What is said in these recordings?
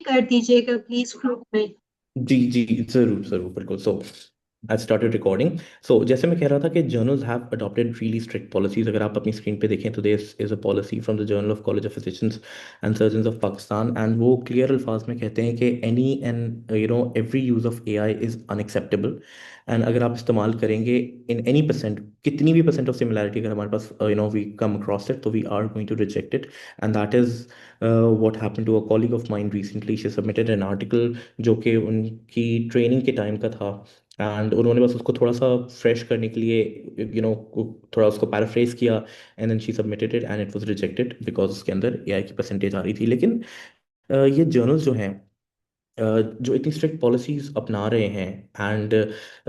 कर दीजिएगा please group में। जी जी, जरूर जरूर, बिल्कुल। सो आई स्टार्टेड रिकॉर्डिंग। सो जैसे मैं कह रहा था कि journals have adopted really strict policies. अगर आप अपनी स्क्रीन पे देखें तो this is a policy from the journal of college of physicians and surgeons of Pakistan, and वो क्लियर अल्फाज में कहते हैं कि any and every use of AI is unacceptable. And अगर आप इस्तेमाल करेंगे इन एनी परसेंट, कितनी भी परसेंट ऑफ सिमिलैरिटी अगर हमारे पास वी कम अक्रॉस इट, तो we are going to reject it. And that is what happened to a colleague of mine recently. She submitted an article जो कि उनकी training के टाइम का था, एंड उन्होंने बस उसको थोड़ा सा फ्रेश करने के लिए थोड़ा उसको पैराफ्रेज किया, and then she submitted it and it was rejected because उसके अंदर एआई की परसेंटेज आ रही थी। लेकिन ये जर्नल्स जो हैं, जो इतनी स्ट्रिक्ट पॉलिसीज अपना रहे हैं एंड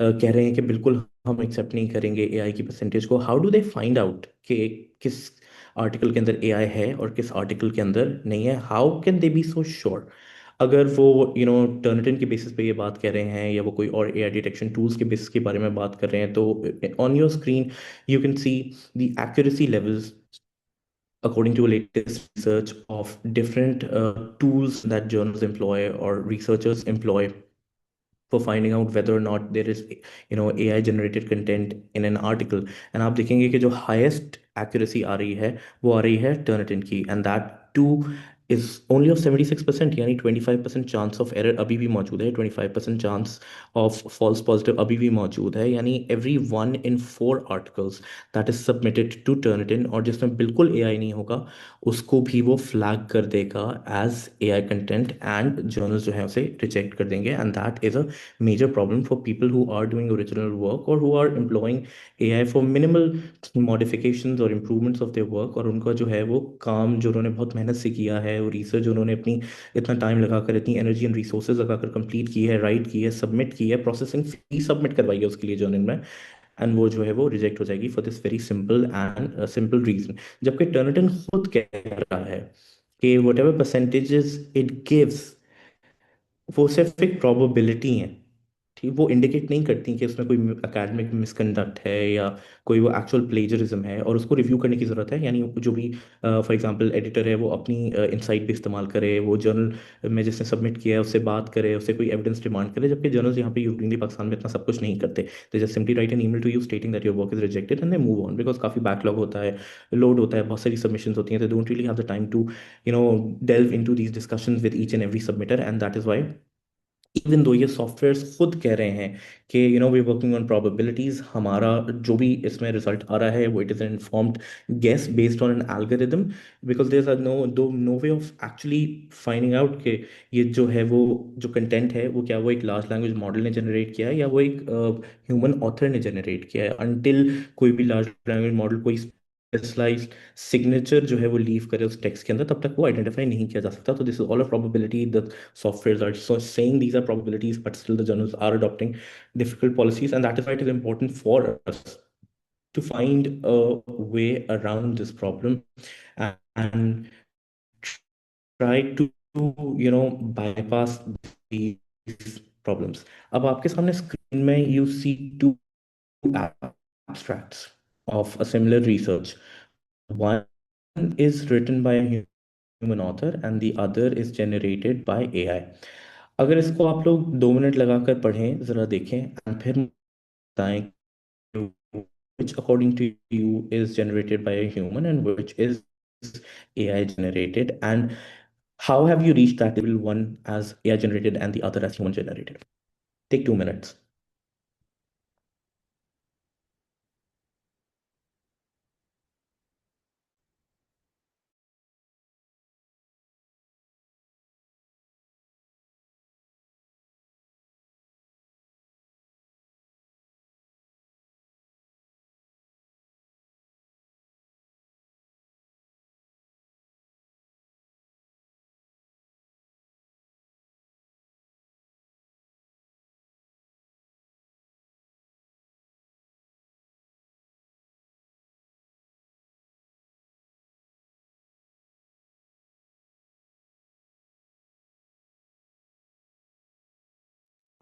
कह रहे हैं कि बिल्कुल हम एक्सेप्ट नहीं करेंगे एआई की परसेंटेज को, how do they find out कि किस आर्टिकल के अंदर एआई है और किस आर्टिकल के अंदर नहीं है? How can they B so sure? अगर वो टर्निटिन के बेसिस पे ये बात कर रहे हैं या वो कोई और एआई डिटेक्शन टूल्स के बेसिस के बारे में बात कर रहे हैं, तो on your screen you can see the accuracy levels according to a latest research of different tools that journals employ or researchers employ for finding out whether or not there is AI generated content in an article. And आप देखेंगे कि जो highest accuracy आ रही है वो आ रही है Turnitin की, and that too is only of 76%, यानी 25% चांस ऑफ एरर अभी भी मौजूद है, 25% चांस ऑफ फॉल्स पॉजिटिव अभी भी मौजूद है, यानी every 1 in 4 articles that is submitted to Turnitin और जिसमें बिल्कुल एआई नहीं होगा उसको भी वो फ्लैग कर देगा as AI content, and journals जो है उसे रिजेक्ट कर देंगे। And that is a major problem for people who are doing original work or who are employing AI for minimal modifications or improvements of their work, और उनका जो है वो काम जो उन्होंने बहुत मेहनत से किया है और रिसर्च उन्होंने अपनी इतना टाइम लगाकर इतनी एनर्जी एंड रिसोर्सेज लगाकर कंप्लीट की है, राइट की है, सबमिट की है, प्रोसेसिंग फी सबमिट करवाई है उसके लिए जर्नल में, एंड वो जो है वो रिजेक्ट हो जाएगी for this very simple and simple reason. जबकि टर्निटन खुद कह रहा है कि whatever percentages it gives वो सिर्फ एक प्रोबेबिलिटी है। ठीक, वो इंडिकेट नहीं करती कि उसमें कोई एकेडमिक मिसकंडक्ट है या कोई वो एक्चुअल प्लेजरिज्म है, और उसको रिव्यू करने की ज़रूरत है। यानी जो भी फॉर एग्जांपल एडिटर है वो अपनी इंसाइट भी इस्तेमाल करे, वो जर्नल में जिसने सबमिट किया है उससे बात करे, उससे कोई एविडेंस डिमांड करे, जबकि जर्नल्स यहाँ पे यूजली पाकिस्तान में इतना सब कुछ नहीं करते। They just simply write an email to you stating that your work is rejected and they move on, because काफ़ी बैकलॉग होता है, लोड होता है, बहुत सारी सबमिशंस होती हैं, they don't really have the time to delve into these discussions with each and every submitter, and that is why even though ये सॉफ्टवेयर्स खुद कह रहे हैं कि वी वर्किंग ऑन प्रोबेबिलिटीज, हमारा जो भी इसमें रिजल्ट आ रहा है वो it is an informed guess based on an algorithm, because there are no way of actually finding out कि ये जो है वो जो कंटेंट है वो क्या वो एक लार्ज लैंग्वेज मॉडल ने जनरेट किया है या वो एक ह्यूमन ऑथर ने जनरेट किया है। अनटिल कोई भी लार्ज लैंग्वेज मॉडल कोई स्पेशलाइज्ड सिग्नेचर जो है वो लीव करे उस टेक्स्ट के अंदर, तब तक वो आइडेंटिफाई नहीं किया जा सकता। तो this is all a probability, softwares are so saying these are probabilities, but still the journals are adopting difficult policies, and that is why it is important for us to find a way around this problem and try to bypass these problems. अब आपके सामने screen में you see two abstracts of a similar research. One is written by a human author and the other is generated by AI. अगर इसको आप लोग 2 minute लगाकर पढ़ें, ज़रा देखें and फिर बताएं which according to you is generated by a human and which is AI generated, and how have you reached that level, one as AI generated and the other as human generated? Take 2 minutes.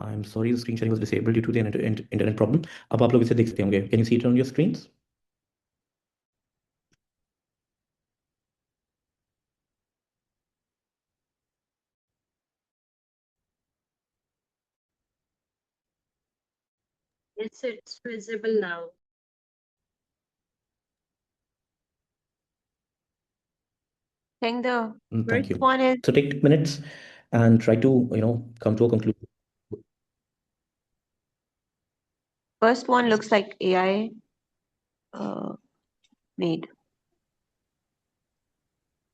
I'm sorry, the screen sharing was disabled due to the internet problem. अब आप लोग इसे देख सकते होंगे. Can you see it on your screens? It's visible now. I think the Thank first you. one is So take 2 minutes and try to, come to a conclusion. first one looks like AI uh, made.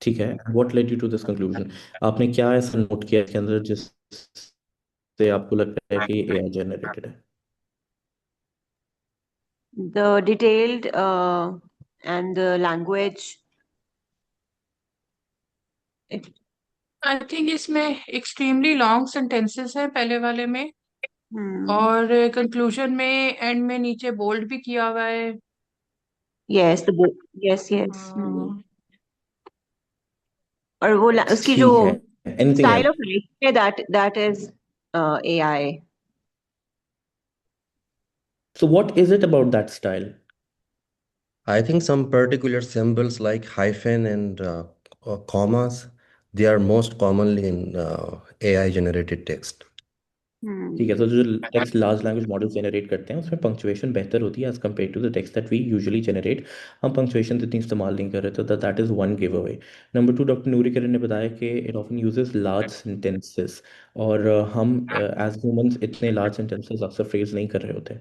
ठीक है. What led you to this conclusion? आपने क्या ऐसा note किया इसके अंदर जिससे आपको लगता है कि ये AI जनरेटेड है? The detailed and the language. It, I think इसमें एक्सट्रीमली लॉन्ग सेंटेंसेस है पहले वाले में, और कंक्लूजन में एंड में नीचे बोल्ड भी किया हुआ है. yes, yes. और वो उसकी जो ठीक है. Anything style else? Of writing है that is AI. So what is it about that style? I think some particular symbols like hyphen and commas, they are most commonly in AI generated text. ठीक है. तो जो text large language model generate करते हैं उसमें punctuation बेहतर होती है as compare to the text that we usually generate. हम पंक्चुएशन इतनी इस्तेमाल नहीं कर रहे, तो that is one give away. Number two, doctor Noori Kiran ने बताया कि it often uses large sentences, और हम एज ह्यूमंस इतने लार्ज सेंटेंसेस अक्सर फ्रेज नहीं कर रहे होते.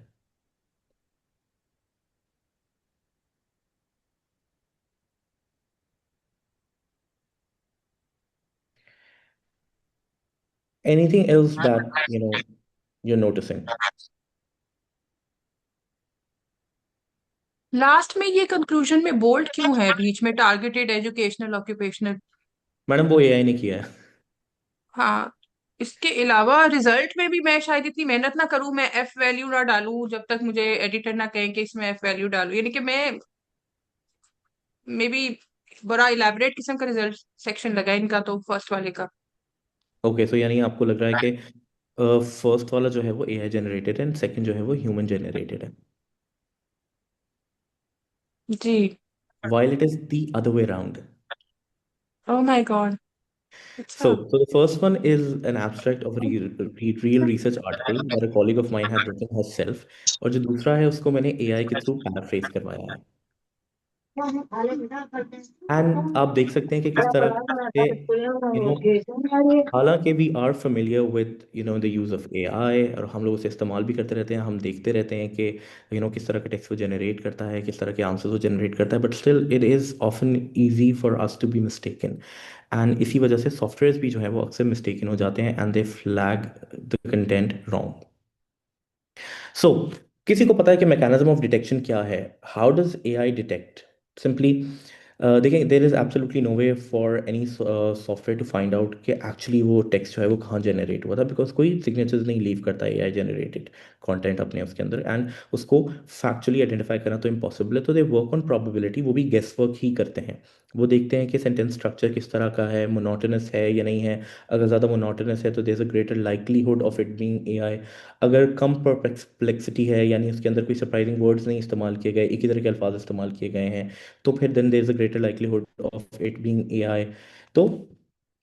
Anything else that you're noticing? Last में ये कंक्लूजन में बोल्ड क्यों है बीच में, टारगेटेड एजुकेशनल ऑक्यूपेशनल? मैडम वो एआई ने किया है. हाँ, इसके अलावा रिजल्ट में भी मैं शायद इतनी मेहनत ना करूं, मैं एफ वैल्यू ना डालूं जब तक मुझे एडिटर ना कहें कि इसमें एफ वैल्यू डालूं, यानी कि मैं मे बी बड़ा इलेबोरेट किस्म का रिजल्ट सेक्शन लगा है इनका तो फर्स्ट वाले का. ओके, सो यानी आपको लग रहा है कि फर्स्ट वाला जो है वो एआई जनरेटेड है एंड सेकंड जो है वो ह्यूमन जनरेटेड है, जी. while it is the other way around. Oh my God. So, अच्छा. so the first one is an abstract of a real research article that a colleague of mine had written herself, और जो दूसरा है उसको मैंने AI के through paraphrase करवाया है. एंड आप देख सकते हैं कि किस तरह से हालांकि we are familiar with the use of AI, और हम लोग उसे इस्तेमाल भी करते रहते हैं, हम देखते रहते हैं कि किस तरह का टेक्स्ट वो जनरेट करता है, किस तरह के आंसर्स वो जनरेट करता है, but still it is often easy for us to be mistaken. एंड इसी वजह से सॉफ्टवेयर्स भी जो है वो अक्सर मिस्टेकन हो जाते हैं and they flag the content wrong. So किसी को पता है कि मैकेनिज्म ऑफ डिटेक्शन क्या है? How does AI detect? Simply देखिए, there is absolutely no way for any software to find out कि एक्चुअली वो टेक्स्ट जो है वो कहाँ जनरेट हुआ था, बिकॉज कोई सिग्नेचर्स नहीं लीव करता है एआई जनरेटेड कंटेंट अपने उसके अंदर, एंड उसको फैक्चुअली आइडेंटिफाई करना तो इम्पॉसिबल है. तो दे वर्क ऑन प्रोबेबिलिटी, वो भी गेस वर्क ही करते हैं. वो देखते हैं कि सेंटेंस स्ट्रक्चर किस तरह का है, मोनोटोनस है या नहीं है. अगर ज़्यादा मोनोटोनस है तो there is a greater likelihood of it being AI. अगर कम परप्लेक्सिटी है, यानी उसके अंदर कोई सरप्राइजिंग वर्ड्स नहीं इस्तेमाल किए गए, एक ही तरह के अल्फाज इस्तेमाल किए गए हैं, तो फिर then there is a greater likelihood of it being AI. तो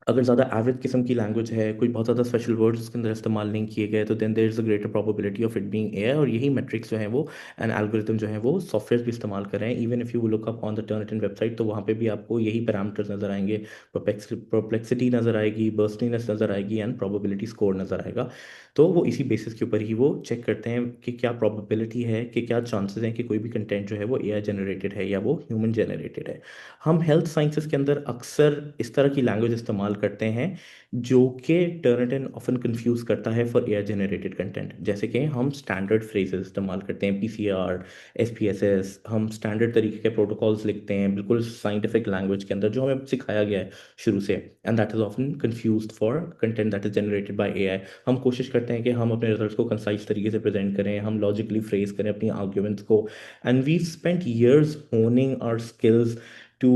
अगर ज़्यादा एवरेज किस्म की लैंग्वेज है, कोई बहुत ज़्यादा स्पेशल वर्ड्स उसके अंदर इस्तेमाल नहीं किए गए, तो then there is a greater probability of it being AI. और यही मेट्रिक्स जो है वो एंड एल्गोरिथम जो है वो सॉफ्टवेयर भी इस्तेमाल कर रहे हैं. Even if you look up on the Turnitin website, तो वहाँ पे भी आपको यही पैरामीटर्स नज़र आएंगे. परप्लेक्सिटी नज़र आएगी, बर्स्टिनेस नज़र आएगी, एंड प्रोबेबिलिटी स्कोर नज़र आएगा. तो वो इसी बेसिस के ऊपर ही वो चेक करते हैं कि क्या प्रोबेबिलिटी है, कि क्या चांसेस हैं कि कोई भी कंटेंट जो है वो एआई जनरेटेड है या वो ह्यूमन जनरेटेड है. हम हेल्थ साइंसेस के अंदर अक्सर इस तरह की लैंग्वेज इस्तेमाल करते हैं जो कि टर्निटिन ऑफन कंफ्यूज करता है फॉर एआई जनरेटेड कंटेंट. जैसे कि हम स्टैंडर्ड फ्रेजेस इस्तेमाल करते हैं, पीसीआर, एसपीएसएस, हम स्टैंडर्ड तरीके के प्रोटोकॉल्स लिखते हैं बिल्कुल साइंटिफिक लैंग्वेज के अंदर, जो हमें सिखाया गया है शुरू से, and that is often confuse for content that is generated by AI. हम कोशिश करते हैं कि हम अपने रिजल्ट्स को कंसाइज तरीके से प्रेजेंट करें, हम लॉजिकली फ्रेज करें अपनी आर्ग्यूमेंट्स को, and we spent years honing our skills to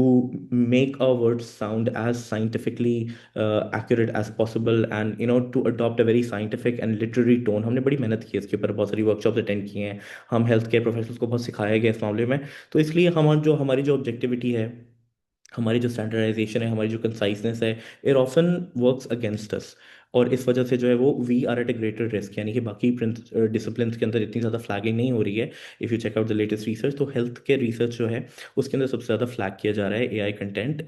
make our words sound as scientifically accurate as possible, and to adopt a very scientific and literary tone. हमने बड़ी मेहनत की है इसके ऊपर, बहुत सारी वर्कशॉप्स अटेंड किए हैं, हम हेल्थ केयर प्रोफेशनल्स को बहुत सिखाया गया इस मामले में. तो इसलिए हमारी जो ऑब्जेक्टिविटी है, हमारी जो स्टैंडर्डाइजेशन है, हमारी जो कंसाइजनेस है, it often works against us. और इस वजह से जो है वो we are at a greater risk, यानी कि बाकी डिसिप्लिन के अंदर इतनी ज़्यादा फ्लैगिंग नहीं हो रही है। If you check out the latest research, तो हेल्थ केयर रिसर्च जो है उसके अंदर सबसे ज़्यादा फ्लैग किया जा रहा है AI content,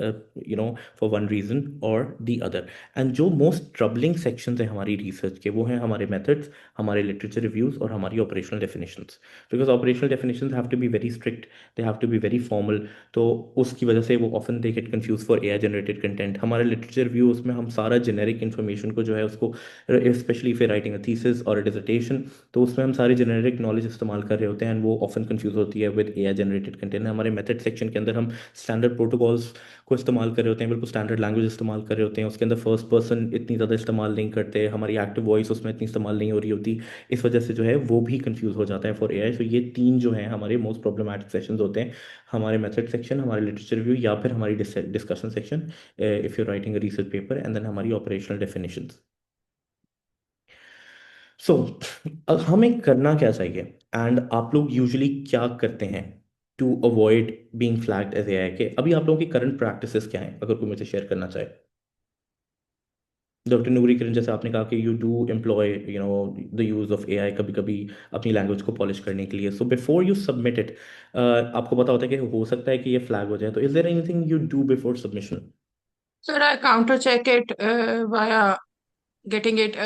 for one reason और दी अदर। एंड जो मोस्ट ट्रबलिंग सेक्शंस हैं हमारी रिसर्च के, वो हैं हमारे मेथड्स, हमारे लिटरेचर रिव्यूज़ और हमारी operational definitions. Because operational definitions have to be very strict, they have to be very formal, तो उसकी वजह से वो often they get confuse for AI generated content. हमारे लिटरेचर रिव्यू, उसमें हम सारा जेनेरिक इन्फॉर्मेशन को जो है उसको, स्पेशली फिर राइटिंग अ थीसिस और अ डिसर्टेशन, तो उसमें हम सारी जेनेरिक नॉलेज इस्तेमाल कर रहे होते हैं, एंड वो ऑफन कंफ्यूज होती है विद एआई जनरेटेड कंटेंट। हमारे मेथड सेक्शन के अंदर हम स्टैंडर्ड प्रोटोकॉल्स को इस्तेमाल कर रहे होते हैं, बिल्कुल स्टैंडर्ड लैंग्वेज इस्तेमाल कर रहे होते हैं, उसके अंदर फर्स्ट पर्सन इतनी ज़्यादा इस्तेमाल नहीं करते, हमारी एक्टिव वॉइस उसमें इतनी इस्तेमाल नहीं हो रही होती, इस वजह से जो है वो भी कंफ्यूज हो जाता है फॉर एआई। तो ये तीन जो हैं हमारे मोस्ट प्रॉब्लमैटिक सेक्शंस होते हैं, हमारे मेथड सेक्शन, हमारे लिटरेचर रिव्यू, या फिर हमारी discussion section if you writing a research paper, and then हमारी ऑपरेशनल डेफिनेशंस। सो हमें करना क्या चाहिए, एंड आप लोग यूजुअली क्या करते हैं to avoid being flagged as AI के? अभी आप लोगों की करंट प्रैक्टिसेस क्या हैं, अगर कोई मुझे शेयर करना चाहे? डॉक्टर नूरी किरण, जैसे आपने कहा कि you do employ the use of AI कभी कभी अपनी लैंग्वेज को पॉलिश करने के लिए, so before you submit it, आपको पता होता है कि हो सकता है कि ये फ्लैग हो जाए, तो is there anything you do before submission? Sir I counter check it via getting it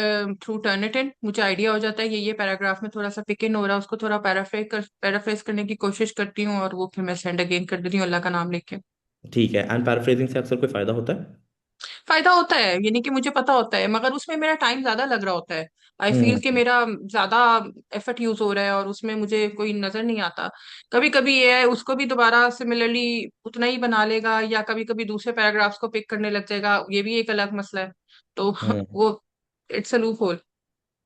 through Turnitin. मुझे आइडिया हो जाता है ये पैराग्राफ में थोड़ा सा पिक इन हो रहा है, उसको थोड़ा पैराफ्रेज करने की कोशिश करती हूँ और वो फिर मैं सेंड अगेन कर देती हूँ अल्लाह का नाम लेके। ठीक है, एंड पैराफ्रेजिंग से अक्सर कोई फ़ायदा होता है? फायदा होता है, यानी कि मुझे पता होता है, मगर उसमें मेरा टाइम ज्यादा लग रहा होता है। आई फील कि हम्म। मेरा ज्यादा एफर्ट यूज हो रहा है और उसमें मुझे कोई नजर नहीं आता। कभी कभी ये है उसको भी दोबारा सिमिलरली उतना ही बना लेगा, या कभी कभी दूसरे पैराग्राफ्स को पिक करने लग जाएगा, ये भी एक अलग मसला है। तो हम्म। वो इट्स अ लूप होल।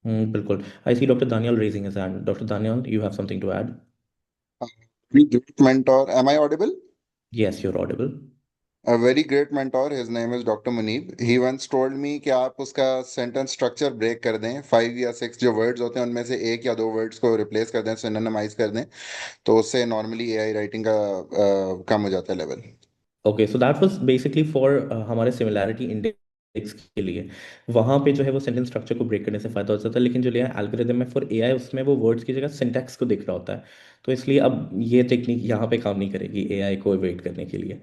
बिल्कुल। I see doctor Daniyal raising his hand. Doctor Daniyal, you have something to add? Very great mentor. Am I audible? Yes, you're audible. A very great mentor. His name is Dr. Munib. He once told me कि आप उसका sentence structure break कर दें, 5 या 6 जो words होते हैं उनमें से एक या दो वर्ड्स को रिप्लेस कर दें, सिनोनिमाइज कर दें, तो उससे नॉर्मली एआई राइटिंग का कम हो जाता है level. Okay, so that was basically for हमारे सिमिलैरिटी इंडेक्स के लिए। वहाँ पे जो है वो सेंटेंस स्ट्रक्चर को ब्रेक करने से फ़ायदा हो जाता है, लेकिन जो लिया एल्गोरिदम है फॉर एआई, उसमें वो वर्ड्स की जगह सिंटैक्स को देख रहा होता है, तो इसलिए अब ये टेक्निक यहाँ पे काम नहीं करेगी एआई को एवेट करने के लिए।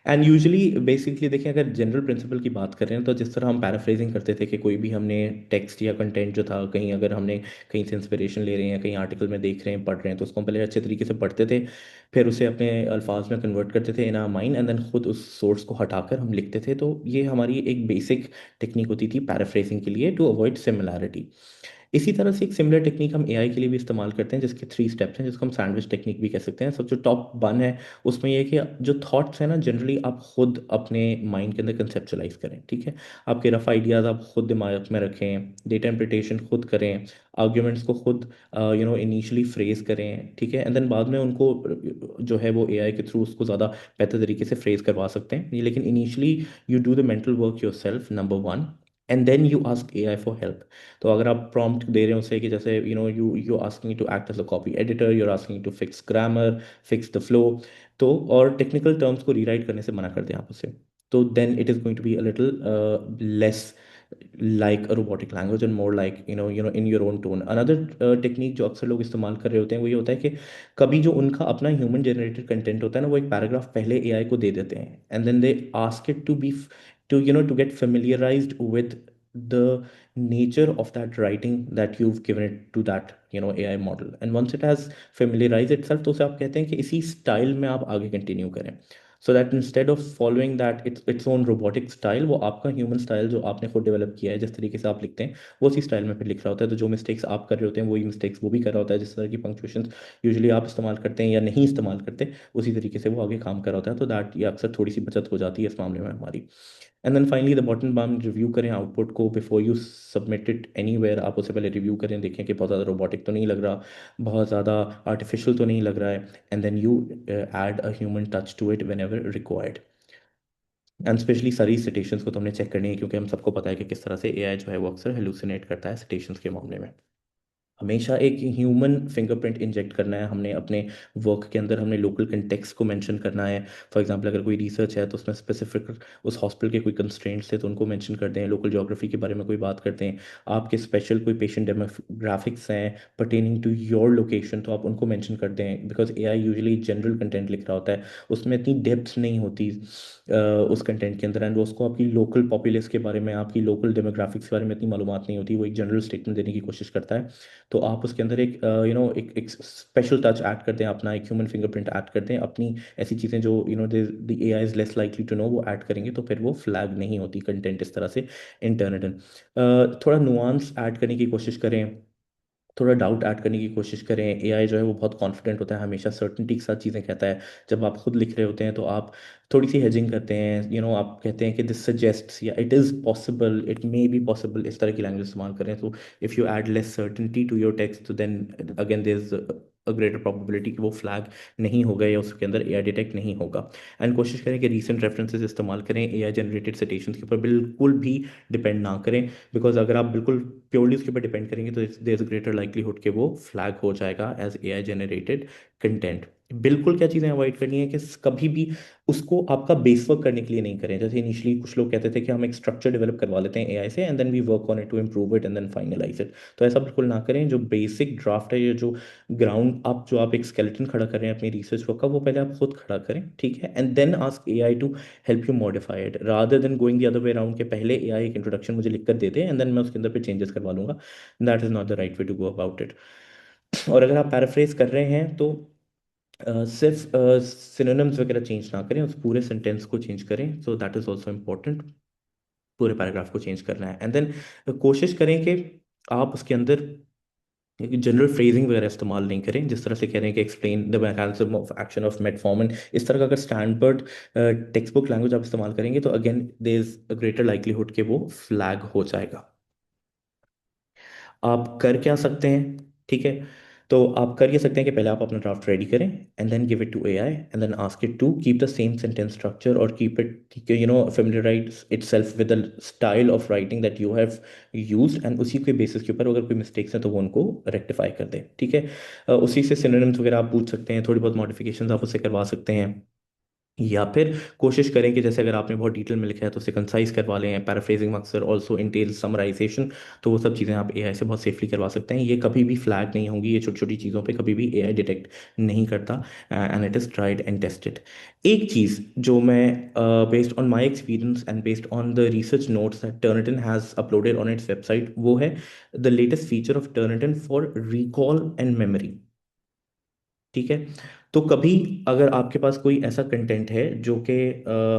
एंड यूजुअली बेसिकली देखिए, अगर जनरल प्रिंसिपल की बात करें तो जिस तरह हम पैराफ्रेजिंग करते थे कि कोई भी हमने टेक्स्ट या कंटेंट जो था, कहीं अगर हमने कहीं से इंस्पिरेशन ले रहे हैं, कहीं आर्टिकल में देख रहे हैं, पढ़ रहे हैं, तो उसको हम पहले अच्छे तरीके से पढ़ते थे, फिर उसे अपने अल्फाज में कन्वर्ट करते थे in our mind, and then खुद उस सोर्स को हटाकर हम लिखते थे। तो ये हमारी एक बेसिक टेक्निक होती थी पैराफ्रेजिंग के लिए, टू अवॉइड सिमिलैरिटी। इसी तरह से एक सिमिलर टेक्निक हम एआई के लिए भी इस्तेमाल करते हैं, जिसके 3 स्टेप्स हैं, जिसको हम सैंडविच टेक्निक भी कह सकते हैं। सब जो टॉप 1 है उसमें ये है कि जो थॉट्स हैं ना, जनरली आप खुद अपने माइंड के अंदर कंसेप्चुलाइज करें, ठीक है? आपके रफ आइडियाज़ आप खुद दिमाग में रखें, डेटा इंटरप्रिटेशन खुद करें, आर्ग्यूमेंट्स को खुद इनिशियली फ्रेज करें, ठीक है? एंड देन बाद में उनको जो है वो एआई के थ्रू उसको ज़्यादा बेहतर तरीके से फ्रेज करवा सकते हैं, लेकिन initially you do the mental work yourself, number 1, and then you ask AI for help. तो अगर आप प्रॉम्प्ट दे रहे हो उसे कि जैसे you asking to act as a copy editor, you are asking to fix grammar, fix the flow, तो और टेक्निकल टर्म्स को रीराइट करने से मना कर दें आप उसे, तो then it is going to be a little less like a robotic language and more like in your own tone. Another technique जो अक्सर लोग इस्तेमाल कर रहे होते हैं वो ये होता है कि कभी जो उनका अपना ह्यूमन जनरेटेड कंटेंट होता है ना, वो एक पैराग्राफ पहले एआई को दे देते हैं, and then they ask it to be to get familiarized with the nature of that writing that you've given it to that AI model, and once it has familiarized itself, तो उसे आप कहते हैं कि इसी स्टाइल में आप आगे कंटिन्यू करें, so that instead of following that its own robotic style, वो आपका ह्यूमन स्टाइल जो आपने खुद डेवलप किया है, जिस तरीके से आप लिखते हैं वो उसी स्टाइल में फिर लिख रहा होता है। तो जो मिस्टेक्स आप कर रहे होते हैं वही मिस्टेक्स वो भी कर रहा होता है, जिस तरह की पंक्चुएशन यूजुअली आप इस्तेमाल करते हैं या नहीं इस्तेमाल करते, उसी तरीके से वो आगे काम कर रहा होता है। तो दैट ये अक्सर थोड़ी सी बचत हो जाती है इस मामले में हमारी। And then finally the bottom bam, review करें आउटपुट को before you submit it anywhere. आप उससे पहले रिव्यू करें, देखें कि बहुत ज़्यादा रोबोटिक तो नहीं लग रहा, बहुत ज़्यादा आर्टिफिशियल तो नहीं लग रहा है, and then you add a human touch to it whenever required. And specially सारी सिटेशंस को तो हमने चेक करनी है, क्योंकि हम सबको पता है कि किस तरह से एआई जो है वो अक्सर हेलुसिनेट करता है सिटेशंस के मामले में। हमेशा एक ह्यूमन फिंगरप्रिंट इंजेक्ट करना है हमने अपने वर्क के अंदर, हमने लोकल कंटेक्स्ट को मेंशन करना है। फॉर एग्जांपल अगर कोई रिसर्च है तो उसमें स्पेसिफिक उस हॉस्पिटल के कोई कंस्ट्रेंट्स थे तो उनको मेंशन करते हैं, लोकल ज्योग्राफी के बारे में कोई बात करते हैं, आपके स्पेशल कोई पेशेंट डेमोग्राफिक्स हैं पर्टेनिंग टू योर लोकेशन तो आप उनको मेंशन करते हैं, because AI usually general content लिख रहा होता है, उसमें इतनी डेप्थ नहीं होती उस कंटेंट के अंदर, एंड उसको आपकी लोकल पॉपुलेस के बारे में, आपकी लोकल डेमोग्राफिक्स के बारे में इतनी मालूमात नहीं होती, वो एक जनरल स्टेटमेंट देने की कोशिश करता है। तो आप उसके अंदर एक एक स्पेशल टच ऐड कर दें, अपना एक ह्यूमन फिंगरप्रिंट ऐड कर दें, अपनी ऐसी चीज़ें जो the AI is less likely to know, वो ऐड करेंगे तो फिर वो फ्लैग नहीं होती कंटेंट इस तरह से इन टर्निटन। थोड़ा नुआंस ऐड करने की कोशिश करें, थोड़ा डाउट ऐड करने की कोशिश करें। एआई जो है वो बहुत कॉन्फिडेंट होता है, हमेशा सर्टेनिटी के साथ चीज़ें कहता है। जब आप खुद लिख रहे होते हैं तो आप थोड़ी सी हेजिंग करते हैं, आप कहते हैं कि दिस सजेस्ट्स या it is possible, it may be possible, इस तरह की लैंग्वेज इस्तेमाल करें। तो if you add less certainty to your text तो then again there is a greater probability कि वो फ्लैग नहीं होगा या उसके अंदर एआई डिटेक्ट नहीं होगा। एंड कोशिश करें कि रीसेंट रेफरेंसेस इस्तेमाल करें, एआई जनरेटेड सिटेशंस के ऊपर बिल्कुल भी डिपेंड ना करें, बिकॉज अगर आप बिल्कुल प्योरली उसके ऊपर डिपेंड करेंगे तो देयर इज ग्रेटर लाइकलीहुड कि वो फ्लैग हो जाएगा एज एआई जनरेटेड कंटेंट। बिल्कुल क्या चीज़ें अवॉइड करनी है कि कभी भी उसको आपका बेस वर्क करने के लिए नहीं करें। जैसे इनिशियली कुछ लोग कहते थे कि हम एक स्ट्रक्चर डेवलप करवा लेते हैं एआई से and then we work on it to improve it and then finalize it, तो ऐसा बिल्कुल ना करें। जो बेसिक ड्राफ्ट है, ये जो ग्राउंड आप जो आप एक स्केलेटन खड़ा कर रहे हैं अपनी रिसर्च वर्क का, वो पहले आप खुद खड़ा करें, ठीक है, and then ask AI to help you modify it, rather than going the other way around के पहले एआई एक इंट्रोडक्शन मुझे लिख कर दे दे एंड देन मैं उसके अंदर पे चेंजेस करवा लूंगा। That is not the right way to go about it. और अगर आप पैराफ्रेज कर रहे हैं तो सिर्फ सिनोनिम्स वगैरह चेंज ना करें, उस पूरे सेंटेंस को चेंज करें, so that is also important. पूरे पैराग्राफ को चेंज करना है एंड देन कोशिश करें कि आप उसके अंदर जनरल फ्रेजिंग वगैरह इस्तेमाल नहीं करें, जिस तरह से कह रहे हैं कि explain the mechanism of action of metformin, इस तरह का अगर स्टैंडर्ड टेक्स्ट बुक लैंग्वेज आप इस्तेमाल करेंगे तो again there is a greater likelihood कि वो फ्लैग हो जाएगा। आप कर क्या सकते हैं, ठीक है, तो आप कर ये सकते हैं कि पहले आप अपना ड्राफ्ट रेडी करें and then give it to AI and then ask it to keep the same sentence structure और keep it familiarize itself with the style of writing that you have used, and उसी के basis के ऊपर अगर कोई mistakes हैं तो वो उनको रेक्टिफाई कर दें, ठीक है। उसी से सिनोनिम्स वगैरह आप पूछ सकते हैं, थोड़ी बहुत मॉडिफिकेशंस आप उससे करवा सकते हैं, या फिर कोशिश करें कि जैसे अगर आपने बहुत डिटेल में लिखा है तो उसे कंसाइज करवा लें। पैराफ्रेजिंग अक्सर ऑल्सो इंटेल समराइजेशन, तो वो सब चीज़ें आप एआई से बहुत सेफली करवा सकते हैं। ये कभी भी फ्लैग नहीं होंगी, ये छोटी छोटी चीज़ों पे कभी भी एआई डिटेक्ट नहीं करता and it is tried and tested. एक चीज़ जो मैं based on my experience and based on the research notes that Turnitin has uploaded on its website, वो है the latest feature of Turnitin for recall and memory, ठीक है। तो कभी अगर आपके पास कोई ऐसा कंटेंट है जो कि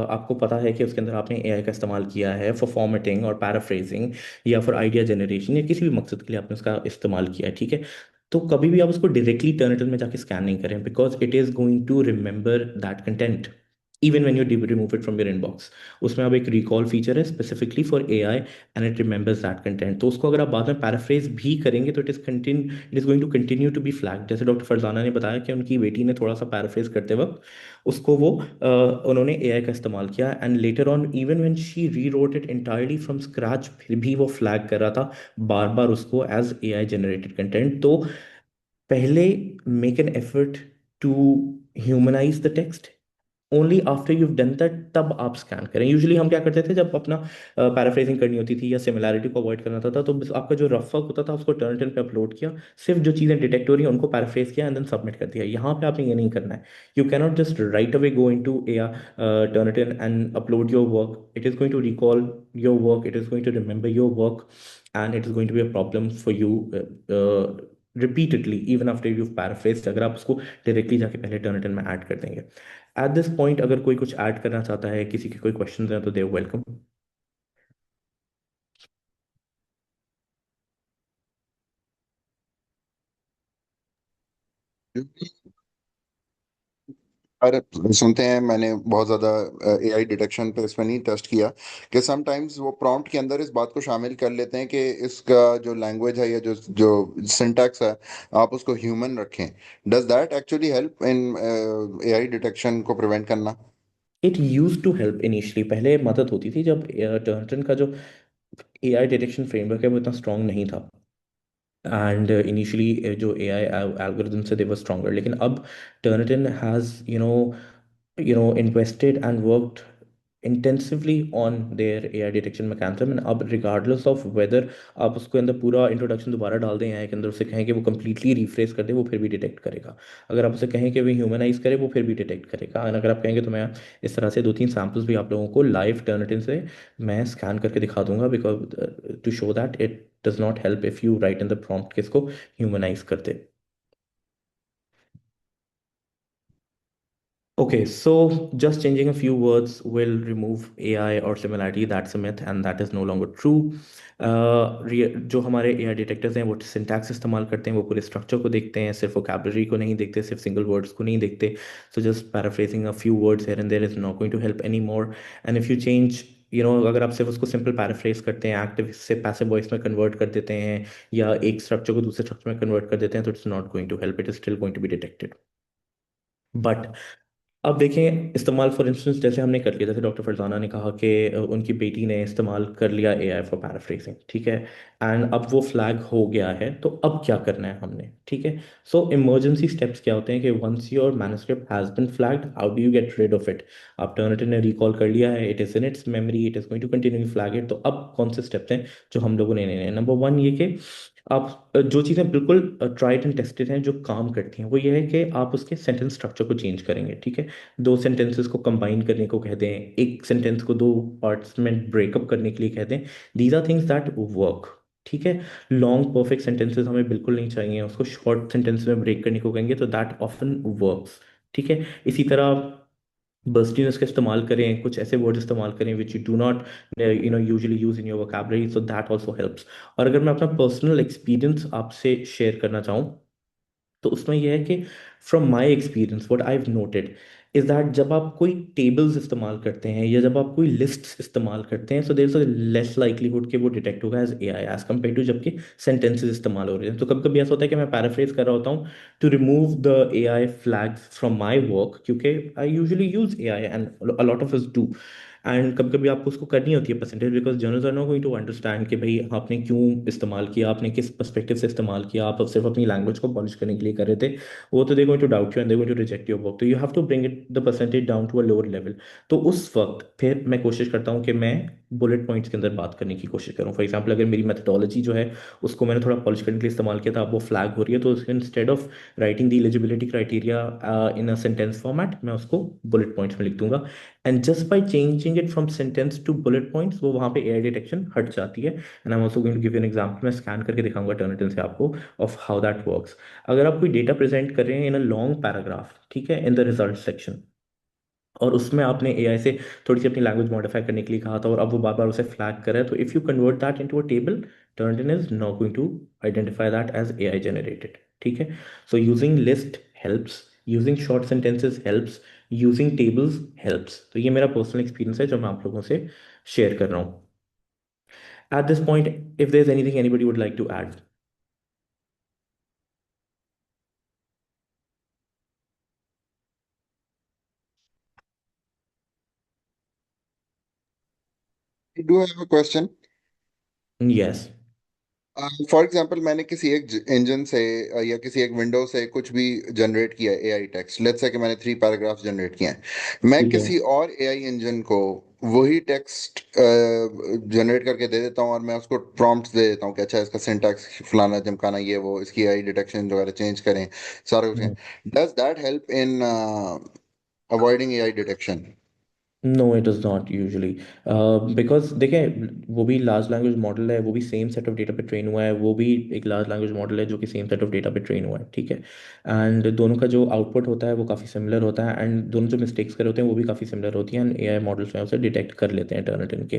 आपको पता है कि उसके अंदर आपने एआई का इस्तेमाल किया है फॉर फॉर्मेटिंग और पैराफ्रेजिंग या फॉर आइडिया जनरेशन या किसी भी मकसद के लिए आपने उसका इस्तेमाल किया है, ठीक है, तो कभी भी आप उसको डायरेक्टली टर्निटल में जाके स्कैन नहीं करें, because it is going to remember that content even when you remove it from your inbox. उसमें अब एक रिकॉल फीचर है specifically for AI and it remembers that content, तो उसको अगर आप बाद में पैराफ्रेज भी करेंगे तो it is going to continue to be flag. जैसे डॉक्टर फरजाना ने बताया कि उनकी बेटी ने थोड़ा सा पैराफ्रेज करते वक्त उसको वो उन्होंने एआई का इस्तेमाल किया and later on even when she rewrote it entirely from scratch, फिर भी वो फ्लैग कर रहा था बार बार उसको एज एआई जनरेटेड कंटेंट। तो पहले make an effort to humanize the text, only after you done that तब आप स्कैन करें। यूजुअली हम क्या करते थे जब अपना पैराफ्रेजिंग करनी होती थी या सिमिलैरिटी को अवॉइड करना था तो बस आपका जो रफ वर्क होता था उसको टर्निटन पे अपलोड किया, सिर्फ जो चीज़ें डिटेक्ट हो रही हैं उनको पैराफ्रेज किया एंड देन सबमिट कर दिया। यहाँ पे आपने ये नहीं करना है, you cannot just right away go into a Turnitin and upload your work, it is going to recall your work, it is going to remember your work and it is going to be a problem for you repeatedly even after you paraphrase, अगर आप उसको directly जाके पहले टर्निटन में add कर देंगे। Eight this point अगर कोई कुछ ऐड करना चाहता है, किसी के कोई क्वेश्चन हैं तो दे वेलकम। अरे सुनते हैं, मैंने बहुत ज़्यादा एआई डिटेक्शन पे इसमें नहीं टेस्ट किया कि समटाइम्स वो प्रॉम्प्ट के अंदर इस बात को शामिल कर लेते हैं कि इसका जो लैंग्वेज है या जो जो सिंटैक्स है आप उसको ह्यूमन रखें। Does that actually help in AI detection को प्रिवेंट करना? It use to help initially, पहले मदद होती थी जब टर्निटन का जो एआई डिटेक्शन फ्रेमवर्क है वो इतना स्ट्रांग नहीं था। एंड इनिशियली जो AI algorithms they were stronger, लेकिन अब Turnitin has invested and worked intensively on their AI detection mechanism, and अब regardless of whether आप उसको अंदर पूरा इंट्रोडक्शन दोबारा डाल दें AI के अंदर, उसे कहें कि वो completely रिफ्रेश कर दे, वो फिर भी डिटेक्ट करेगा। अगर आप उसे कहें कि वो ह्यूमनाइज करे, वो फिर भी डिटेक्ट करेगा। और अगर आप कहेंगे तो मैं इस तरह से 2-3 सैम्पल्स भी आप लोगों को लाइव टर्निटिन से मैं स्कैन करके दिखा दूंगा, because to show that it does not help if you write in the prompt कि इसको ह्यूमनाइज कर दे। Okay, so just changing a few words will remove AI or similarity. That's a myth and that is no longer true. जो हमारे AI detectors हैं वो syntax इस्तेमाल करते हैं, वो पूरे स्ट्रक्चर को देखते हैं, सिर्फ वोकैबुलरी को नहीं देखते, सिर्फ सिंगल वर्ड्स को नहीं देखते। So just paraphrasing a few words here and there is not going to help any more. And if you change अगर आप सिर्फ उसको सिंपल पैराफ्रेज करते हैं, एक्टिव से पैसिव वॉइस में कन्वर्ट कर देते हैं, या एक स्ट्रक्चर को दूसरे स्ट्रक्चर में कन्वर्ट कर देते हैं, तो it's not going to help, it is still going to be detected. But अब देखें इस्तेमाल, फॉर इंस्टेंस जैसे हमने कर लिया, जैसे डॉक्टर फरजाना ने कहा कि उनकी बेटी ने इस्तेमाल कर लिया AI फॉर पैराफ्रेजिंग, ठीक है, एंड अब वो फ्लैग हो गया है, तो अब क्या करना है हमने, ठीक है। सो इमरजेंसी स्टेप्स क्या होते हैं कि once your manuscript has been flagged, how do you get rid of it. आप टर्निटिन ने रिकॉल कर लिया है, it is in its memory, it is going to continue flag it, तो अब कौन से स्टेप्स हैं जो हम लोगों ने लेने हैं। नंबर 1 ये कि आप जो चीज़ें बिल्कुल ट्राइड एंड टेस्टेड हैं, जो काम करती हैं, वो ये है कि आप उसके सेंटेंस स्ट्रक्चर को चेंज करेंगे, ठीक है। 2 सेंटेंसेस को कंबाइन करने को कहते हैं, एक सेंटेंस को 2 पार्ट्स में ब्रेकअप करने के लिए कहते हैं। These are things that work, ठीक है। लॉन्ग परफेक्ट सेंटेंसेस हमें बिल्कुल नहीं चाहिए, उसको शॉर्ट सेंटेंस में ब्रेक करने को कहेंगे, तो दैट ऑफन वर्क्स, ठीक है। इसी तरह बर्स्टिनस का इस्तेमाल करें, कुछ ऐसे वर्ड इस्तेमाल करें which you do not usually use in your vocabulary, so that also helps. और अगर मैं अपना पर्सनल एक्सपीरियंस आपसे शेयर करना चाहूँ, तो उसमें यह है कि from my experience what I have noted is that जब आप कोई टेबल्स इस्तेमाल करते हैं या जब आप कोई लिस्ट इस्तेमाल करते हैं, so there is a less likelihood कि वो डिटेक्ट होगा as AI as compare to जबकि सेंटेंसेस इस्तेमाल हो रहे हैं। तो कभी कभी ऐसा होता है कि मैं पैराफ्रेज कर रहा होता हूँ to remove the AI flags from my work, क्योंकि I usually use AI and a lot of us do. And कभी कभी आपको उसको करनी होती है percentage, because journals are not going to understand कि भाई आपने क्यों इस्तेमाल किया, आपने किस पर्सपेक्टिव से इस्तेमाल किया, आप सिर्फ अपनी लैंग्वेज को पॉलिश करने के लिए कर रहे थे। वो तो they going to doubt you and they going to reject your work, तो you have to bring it the percentage down to a lower level. तो उस वक्त फिर मैं कोशिश करता हूँ कि मैं बुलेट पॉइंट्स के अंदर बात करने की कोशिश करूँ। फॉर एग्जाम्पल, अगर मेरी मेथडोलॉजी जो है उसको मैंने थोड़ा पॉलिश करने के लिए इस्तेमाल किया था, अब वो फ्लैग हो रही है, तो instead of writing the eligibility criteria in a sentence format, मैं उसको बुलेट पॉइंट्स में लिख दूंगा। And just by changing it from sentence to bullet points, वो वहाँ पे AI डिटेक्शन हट जाती है। And I am also going to give you an example, मैं स्कैन करके दिखाऊंगा टर्निटिन से आपको ऑफ हाउ दैट वर्क्स। अगर आप कोई डेटा प्रेजेंट कर रहे हैं इन अ लॉन्ग पैराग्राफ, ठीक है, इन द रिजल्ट सेक्शन, और उसमें आपने AI से थोड़ी सी अपनी लैंग्वेज मॉडिफाई करने के लिए कहा था, और अब वो बार बार उसे फ्लैग कर रहा है, तो if you convert that into a table, Turnitin is not going to identify that as AI generated, ठीक है। So using list helps, using short sentences helps, using tables helps. तो ये मेरा पर्सनल एक्सपीरियंस है जो मैं आप लोगों से शेयर कर रहा हूँ। At this point, if there is anything anybody would like to add. Do have a question? Yes. For example, मैंने किसी एक इंजन से या किसी एक विंडो से कुछ भी जनरेट किया AI टेक्स्ट, लेट्स से कि मैंने 3 पैराग्राफ्स जनरेट किए हैं, मैं ठीक है। किसी और AI इंजन को वही टेक्स्ट जनरेट करके दे देता हूँ और मैं उसको प्रॉम्प्ट्स दे देता हूँ कि अच्छा इसका सिंटैक्स फलाना धमकाना ये वो, इसकी AI डिटेक्शन वगैरह चेंज करें, सारा कुछ। Does that help in avoiding AI detection? No it is not usually, because देखें वो भी लार्ज लैंग्वेज मॉडल है, वो भी सेम सेट ऑफ डेटा पे ट्रेन हुआ है, वो भी एक लार्ज लैंग्वेज मॉडल है जो कि सेम सेट ऑफ डेटा पे ट्रेन हुआ है, ठीक है। एंड दोनों का जो आउटपुट होता है वो काफ़ी सिमिलर होता है, एंड दोनों जो मिस्टेक्स करे होते हैं वो भी काफ़ी सिमिलर होती हैं, एंड AI मॉडल्स में उसे डिटेक्ट कर लेते हैं टर्निटिन के।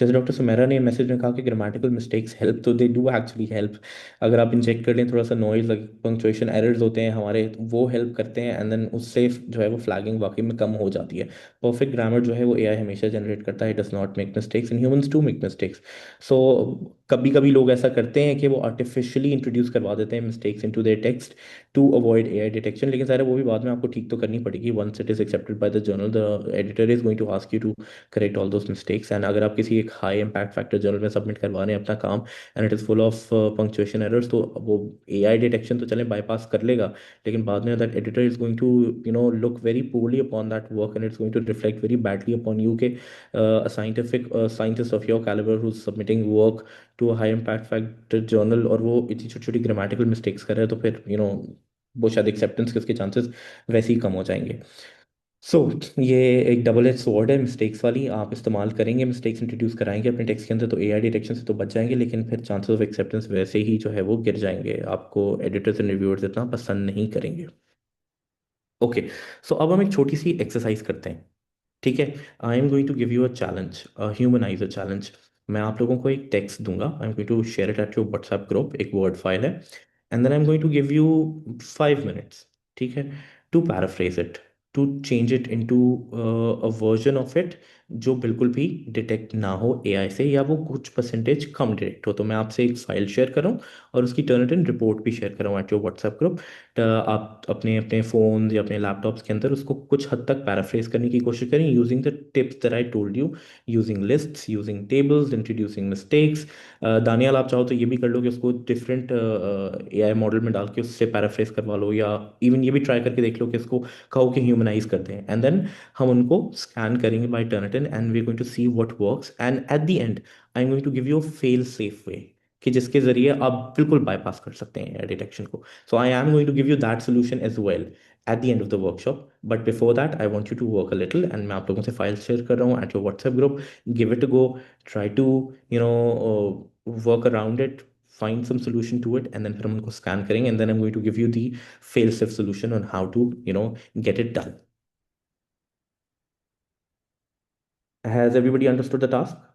जैसे डॉक्टर सुमेरा ने मैसेज में कहा कि ग्रामेटिकल मिस्टेक्स हेल्प, तो दे डू एक्चुअली हेल्प। अगर आप इंजेक्ट कर लें थोड़ा सा नॉइज, पंक्चुएशन एरर्स होते हैं हमारे, वो हेल्प करते हैं, एंड देन उससे जो है वो फ्लैगिंग वाकई में कम हो जाती है। परफेक्ट ग्रामर जो है वो एआई हमेशा जनरेट करता है, does not make mistakes and humans to make mistakes. So कभी कभी लोग ऐसा करते हैं कि वो आर्टिफिशियली इंट्रोड्यूस करवा देते हैं mistakes into their text to avoid AI detection, लेकिन सारा वो भी बाद में आपको ठीक तो करनी पड़ेगी। Once it is accepted by the journal, the editor is going to ask you to correct all those mistakes. And अगर आप किसी एक हाई इम्पैक्ट फैक्टर जर्नल में सबमिट करवा रहे हैं अपना काम and it is full of punctuation errors, तो वो एआई डिटेक्शन तो चले बाईपास कर लेगा, लेकिन बाद में that editor is going to look very poorly upon that work and it's going to reflect very badly upon you के a scientific scientist of your caliber who's submitting work to a high impact factor journal और वो इतनी छोटी छोटी grammatical mistakes कर रहा है, तो फिर वो शायद acceptance के उसके chances वैसे ही कम हो जाएंगे। सो ये एक डबल एज स्वॉर्ड है मिस्टेक्स वाली। आप इस्तेमाल करेंगे, मिस्टेक्स इंट्रोड्यूस कराएंगे अपने टेक्स्ट के अंदर, तो एआई डिटेक्शन से तो बच जाएंगे, लेकिन फिर चांसेस ऑफ एक्सेप्टेंस वैसे ही जो है वो गिर जाएंगे, आपको एडिटर्स एंड रिव्यूअर्स इतना पसंद नहीं करेंगे। ओके, सो अब हम एक छोटी सी एक्सरसाइज करते हैं, ठीक है। I am going to give you a challenge, humanize a challenge. मैं आप लोगों को एक टेक्स्ट दूंगा, I am going to share it at your WhatsApp group, एक वर्ड फाइल है, and then I am going to give you 5 minutes, ठीक है, to paraphrase it, to change it into a version of it जो बिल्कुल भी detect ना हो AI से, या वो कुछ परसेंटेज कम डिटेक्ट हो। तो मैं आपसे एक फाइल शेयर कर रहा हूँ और उसकी टर्निटिन रिपोर्ट भी शेयर कर रहा हूँ एट योर व्हाट्सएप ग्रुप। आप अपने अपने फ़ोन या अपने लैपटॉप्स के अंदर उसको कुछ हद तक पैराफ्रेज करने की कोशिश करें using the tips that I told you, using lists, using tables, introducing mistakes. Daniyal आप चाहो तो ये भी कर लो कि उसको डिफरेंट एआई मॉडल में डाल के उससे पैराफ्रेज करवा लो, या इवन ये भी ट्राई करके देख लो कि इसको कहो कि ह्यूमनाइज कर दें, एंड देन हम उनको स्कैन करेंगे by Turnitin and we are going to see what works, and at the end I am going to give you a fail safe way कि जिसके जरिए आप बिल्कुल बाईपास कर सकते हैं एआई डिटेक्शन को। So I am going to give you that solution as well at the end of the workshop. But before that, I want you to work a little, and मैं आप लोगों से file share कर रहा हूँ at your WhatsApp group. Give it a go. Try to work around it. Find some solution to it, and then फिर हम उनको scan करेंगे, and then I'm going to give you the fail-safe solution on how to get it done. Has everybody understood the task?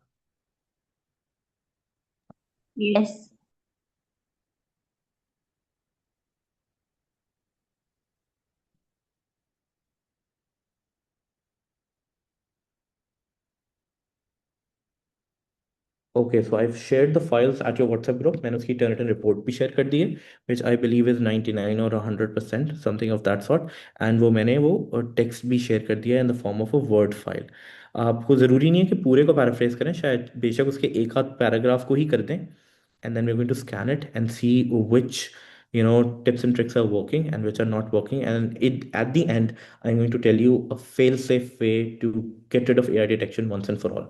Yes. Okay, so I've shared the files at your WhatsApp group. मैंने उसकी Turnitin report भी share कर दी है, which I believe is 99 or 100% something of that sort. And वो मैंने वो text भी share कर दिया है in the form of a word file. आपको ज़रूरी नहीं है कि पूरे को पैराफ्रेज करें, शायद बेशक उसके एक आध पैराग्राफ को ही कर दें, and then we're going to scan it and see which tips and tricks are working and which are not working, and it at the end I'm going to tell you a fail safe way to get rid of AI detection once and for all.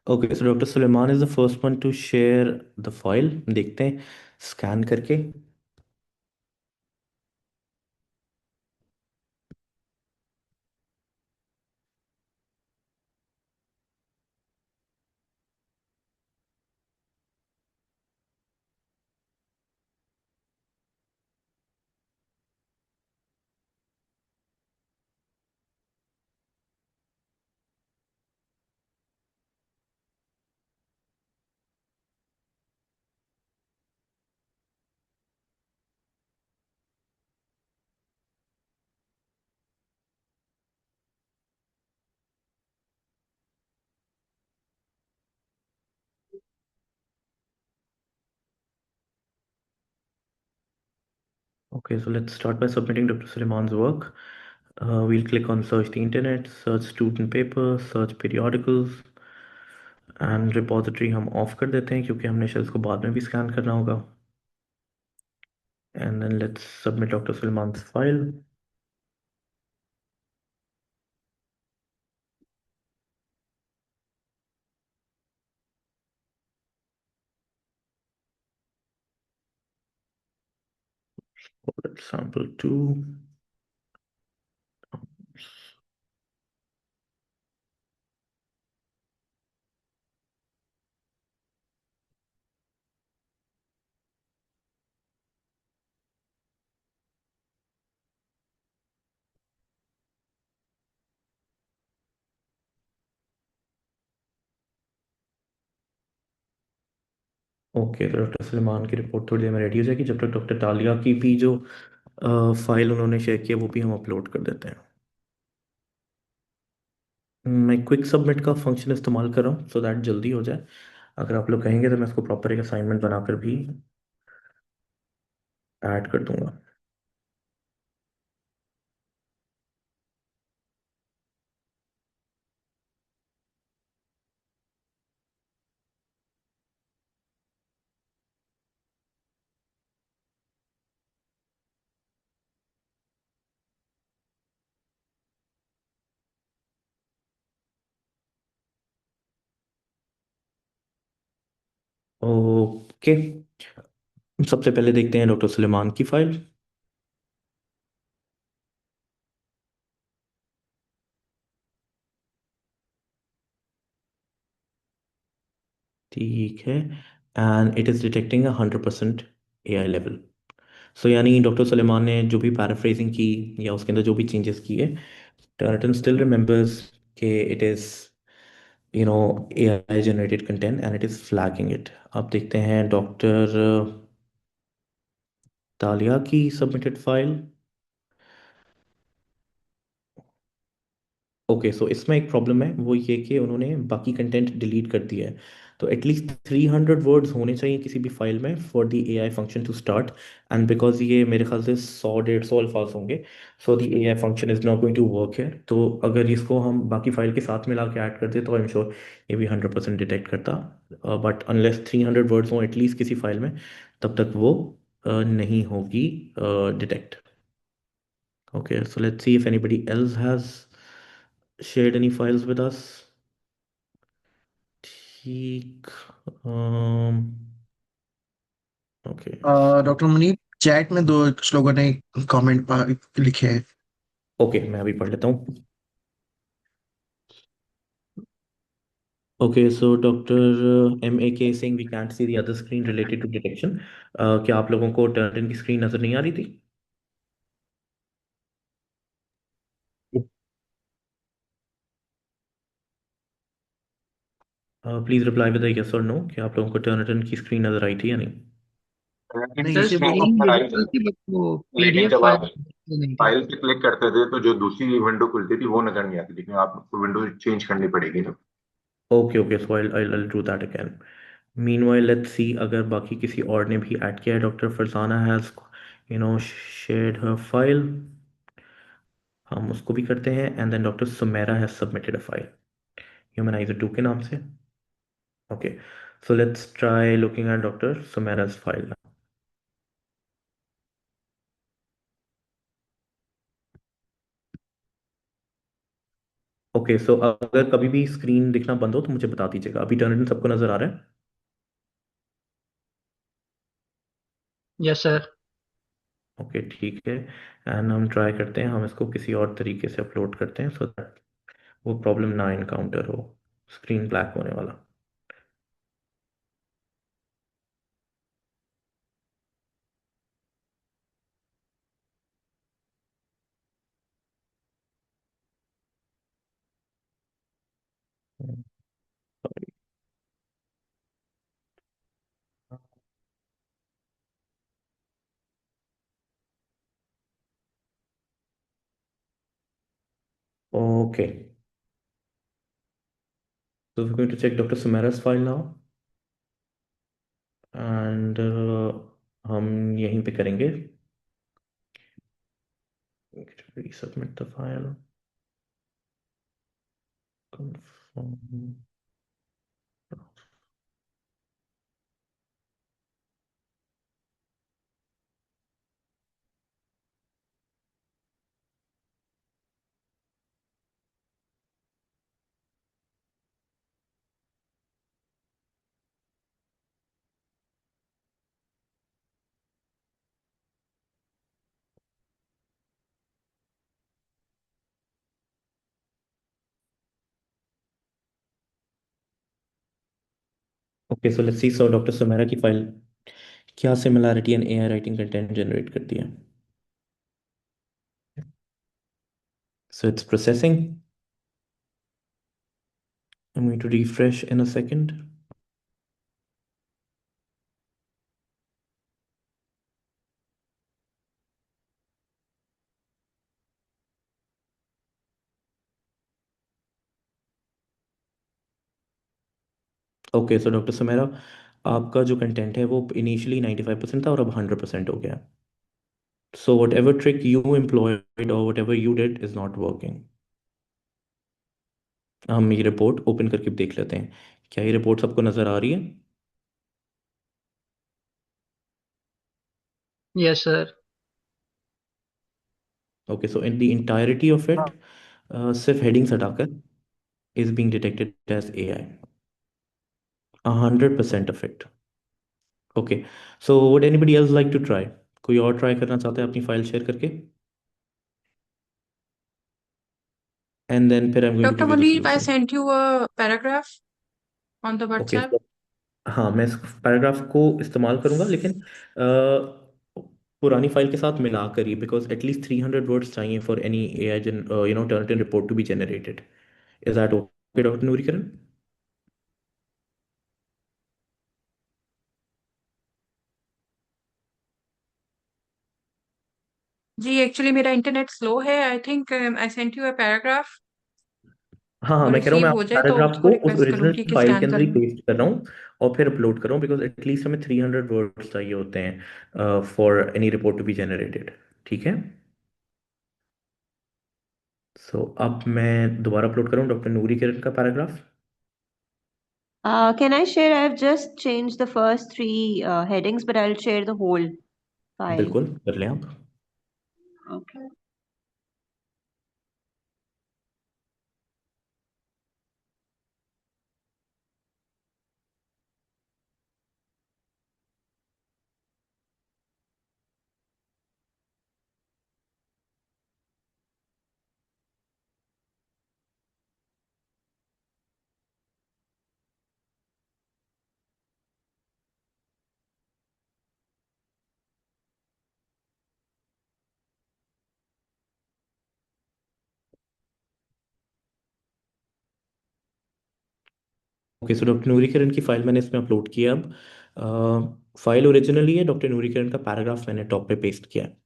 Okay, so Dr. Suleiman is the first one to share the file. देखते हैं scan करके. Okay, so let's start by submitting Dr. Suleiman's work. We'll click on search the internet, search student papers, search periodicals, and repository हम of कर देते हैं क्योंकि हमने shells को बाद में भी स्कैन करना होगा. And then let's submit Dr. Suleiman's file. Let's sample 2. Okay, तो डॉक्टर सलमान की रिपोर्ट थोड़ी देर में रेडी हो जाएगी. जब तक डॉक्टर तालिया की भी जो फाइल उन्होंने शेयर किया वो भी हम अपलोड कर देते हैं. मैं क्विक सबमिट का फंक्शन इस्तेमाल कर रहा हूँ सो दैट जल्दी हो जाए. अगर आप लोग कहेंगे तो मैं इसको प्रॉपर एक असाइनमेंट बनाकर भी ऐड कर दूंगा. ओके, सबसे पहले देखते हैं डॉक्टर सुलेमान की फाइल. ठीक है, and it is detecting 100% AI level. So यानी डॉक्टर सुलेमान ने जो भी पैराफ्रेजिंग की या उसके अंदर जो भी चेंजेस किए, टर्टन स्टिल रिमेंबर्स के it is AI generated content and it is flagging it. अब देखते हैं डॉक्टर तालिया की सबमिटेड फाइल. ओके, सो इसमें एक प्रॉब्लम है, वो ये कि उन्होंने बाकी कंटेंट डिलीट कर दिया है. तो एटलीस्ट 300 वर्ड्स होने चाहिए किसी भी फाइल में for the AI function to start. And because ये मेरे ख्याल से 100-150 अल्फाज होंगे, so the AI function is not going to work है. तो अगर इसको हम बाकी फाइल के साथ मिला के ऐड कर दे तो आई एम श्योर ये भी 100% डिटेक्ट करता. बट अनलेस 300 वर्ड्स हों एटलीस्ट किसी फाइल में, तब तक वो नहीं होगी detect. Okay, so let's see if anybody else has shared any files with us. ठीक. Okay. डॉक्टर मुनीब, चैट में दो कुछ लोगों ने कमेंट लिखे हैं. ओके, मैं अभी पढ़ लेता हूँ. Okay, so Dr. MAK is saying we can't see the other screen related to detection. क्या आप लोगों को टर्टन की स्क्रीन नजर नहीं आ रही थी? प्लीज रिप्लाई विद यस और नो कि आप लोगों को टर्टन की स्क्रीन नजर आई थी या नहीं. नहीं, सर सिर्फ स्क्रीन वही नजर आई थी, बस वो लेकिन पीडीएफ जब आप फाइल नहीं थी. फाइल पे क्लिक करते थे तो जो दूसरी विंडो खुलती थी वो नजर नहीं आती, लेकिन आपको विंडो चेंज करनी पड़ेगी तो. Okay, so I'll do that again. Meanwhile, let's see अगर बाकी किसी और ने भी ऐड किया है. Doctor Farzana has shared her file. हम उसको भी करते हैं. And then doctor Sumera has submitted a file humanizer 2 के नाम से. Okay, so let's try looking at doctor Sumera's file. Okay, so अगर कभी भी स्क्रीन दिखना बंद हो तो मुझे बता दीजिएगा। अभी टर्न इन सबको नजर आ रहा है? Yes sir. ओके, ठीक है। एंड हम ट्राई करते हैं, हम इसको किसी और तरीके से अपलोड करते हैं सो दैट वो प्रॉब्लम ना इनकाउंटर हो, स्क्रीन ब्लैक होने वाला। Okay, so we're going to check Dr. Sumera's file now and हम यहीं पे करेंगे resubmit the file, confirm। Okay, so let's see, so doctor Sumera की फाइल क्या similarity and AI writing content generate करती है। So it's processing. I'm going to refresh in a second. Okay, so doctor Sumera, आपका जो कंटेंट है वो initially 95% था और अब 100% हो गया। So whatever trick you employed और whatever you did is not working. हम ये रिपोर्ट ओपन करके देख लेते हैं, क्या ये रिपोर्ट सबको नज़र आ रही है? Yes sir. Okay, so in the entirety of it, सिर्फ हेडिंग्स हटाकर is being detected as AI, 100% of it. Okay, so would anybody else like to try? कोई और ट्राई करना चाहता है अपनी फाइल शेयर करके? एंड देन फिर I am going to Dr. Give you the Munir, I solution. sent you a paragraph on the okay, WhatsApp. हाँ, मैं इस पैराग्राफ को इस्तेमाल करूंगा, लेकिन पुरानी फाइल के साथ मिला कर ही, बिकॉज एटलीस्ट 300 वर्ड्स चाहिए for any AI turn report to be generated. Is that okay doctor Noori Kiran? जी एक्चुअली मेरा इंटरनेट स्लो है। I think I sent you a paragraph. हाँ हाँ, वो मैं कह रहा हूँ, मैं रिसीव हो आपके जाए तो पैराग्राफ उसको को उस रिक्वेस्ट ओरिजिनल करूंगी कि फाइल के स्कैन अंदर कर ही लो। पेस्ट कर रहा हूँ और फिर अपलोड कर रहा हूँ, बिकॉज एटलीस्ट हमें 300 वर्ड्स चाहिए होते हैं for any report to be generated. ठीक है, सो अब मैं दोबारा अपलोड करूँ डॉक्टर नूरीकरण का paragraph. Can I share? I've just changed the first three headings, but I'll share the whole file. बिल्कुल कर लें आप। Okay. Okay, so doctor Noori Kiran की फाइल मैंने इसमें अपलोड किया। अब फाइल ओरिजिनली है, डॉक्टर नूरीकरण का पैराग्राफ मैंने टॉप पे पेस्ट किया है।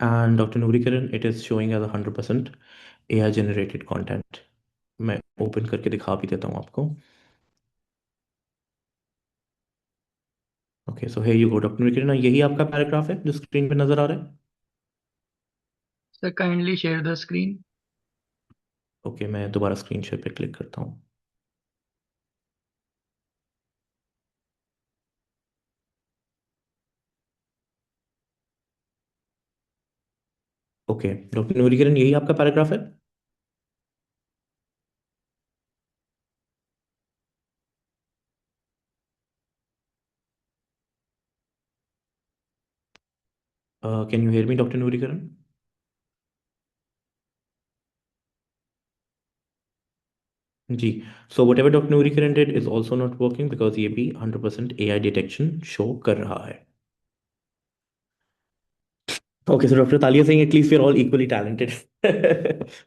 And doctor Noori Kiran, it is showing as 100% AI generated content. मैं ओपन करके दिखा भी देता हूँ आपको। Okay, so here you go, doctor Nikiran, यही आपका पैराग्राफ है जो स्क्रीन पे नजर आ रहा है? Sir kindly share the screen. Okay, मैं दोबारा स्क्रीन शेयर पे क्लिक करता हूँ। ओके, डॉक्टर नूरीकरण, यही आपका पैराग्राफ है? Can you hear me, doctor Noori Kiran? जी, so whatever doctor Noori Kiran did is also not working because ये भी 100% AI डिटेक्शन शो कर रहा है। Okay, so Dr. Talia saying at least we're all equally talented.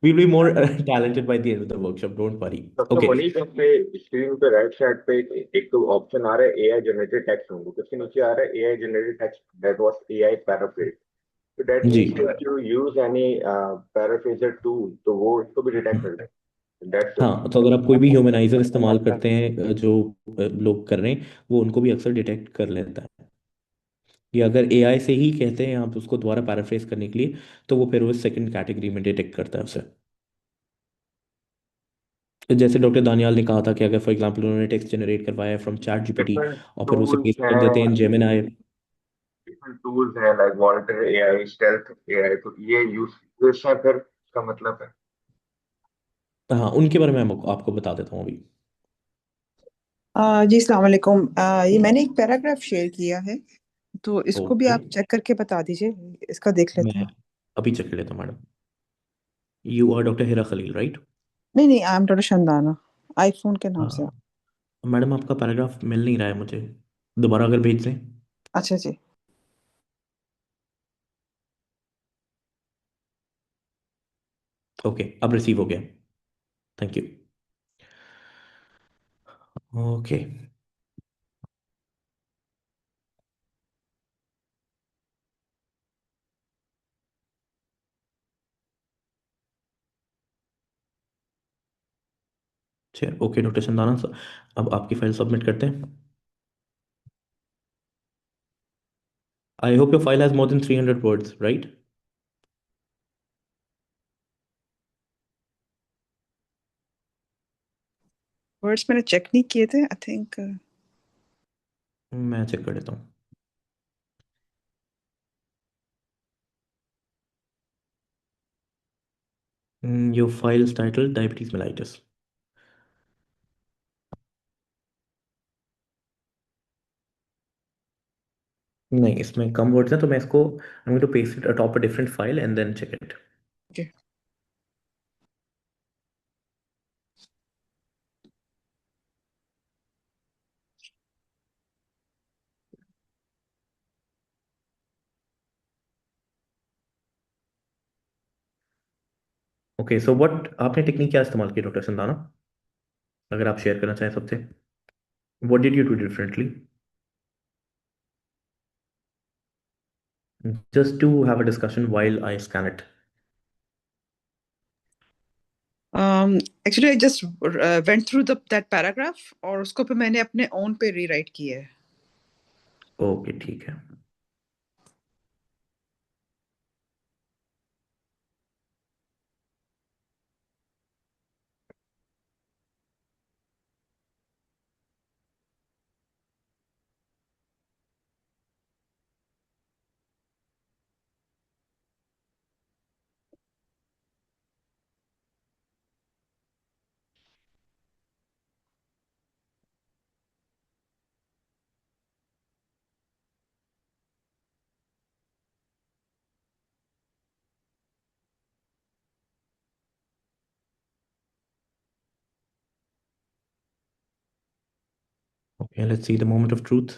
We'll be more talented by the end of the workshop. Don't worry. Doctor Okay. Manish, पे screen पे right side पे एक तो option आ रहा है एआई जनरेटेड टेक्स्ट होंगे, उसके नीचे आ रहा है AI generated text that was AI paraphrase. तो दैट जी means if you use any paraphraser tool तो वो इसको भी डिटेक्ट कर देगा। दैट्स हाँ, तो अगर आप कोई भी ह्यूमनाइजर इस्तेमाल करते हैं जो लोग कर रहे हैं, वो उनको भी अक्सर डिटेक्ट कर लेता है। या अगर AI से ही कहते हैं आप उसको दोबारा पैराफ्रेज करने के लिए, तो वो फिर वो सेकंड कैटेगरी में डिटेक्ट करता है उसे। जैसे डॉक्टर दानियाल ने कहा था कि अगर फॉर एग्जांपल उन्होंने टेक्स्ट जनरेट करवाया है फ्रॉम चैट जीपीटी डिफरेंट और फिर उसे टूल्स पेस्ट कर देते हैं हैं, जेमिनाई। डिफरेंट टूल्स हैं like monitor AI, stealth AI, तो ये यूज है फिर इसका मतलब है। हाँ, उनके बारे में मैं आपको बता देता हूँ अभी। जी अस्सलाम वालेकुम। ये मैंने एक पैराग्राफ शेयर किया है, तो इसको भी ओके, आप चेक करके बता दीजिए, इसका देख लेते मैं हैं। अभी चेक कर लेता हूँ madam. You are doctor Hira Khalil, right? नहीं नहीं, I am doctor Shandana, iPhone के नाम से। हाँ मैडम, आपका पैराग्राफ मिल नहीं रहा है मुझे, दोबारा अगर भेज दें। अच्छा जी। ओके, अब रिसीव हो गया, थैंक यू। ओके, चलिए, ओके डॉक्टर चंदाना सर, अब आपकी फाइल सबमिट करते हैं। I hope your file has more than 300 words, right? Words मैंने चेक नहीं किए थे, आई थिंक। मैं चेक कर लेता हूँ। Your file is titled diabetes mellitus. नहीं, इसमें कम वर्ड्स हैं, तो मैं इसको I am going to paste it atop a different file and then check it. Okay. Okay, so what आपने टेक्निक क्या इस्तेमाल की डॉक्टर चंदाना, अगर आप शेयर करना चाहें सबसे? What did you do differently? Just to have a discussion while I scan it. Actually I just went through the that paragraph और उसको फिर मैंने अपने ओन पे रीराइट किया है। ओके, ठीक है। Okay, let's see the moment of truth.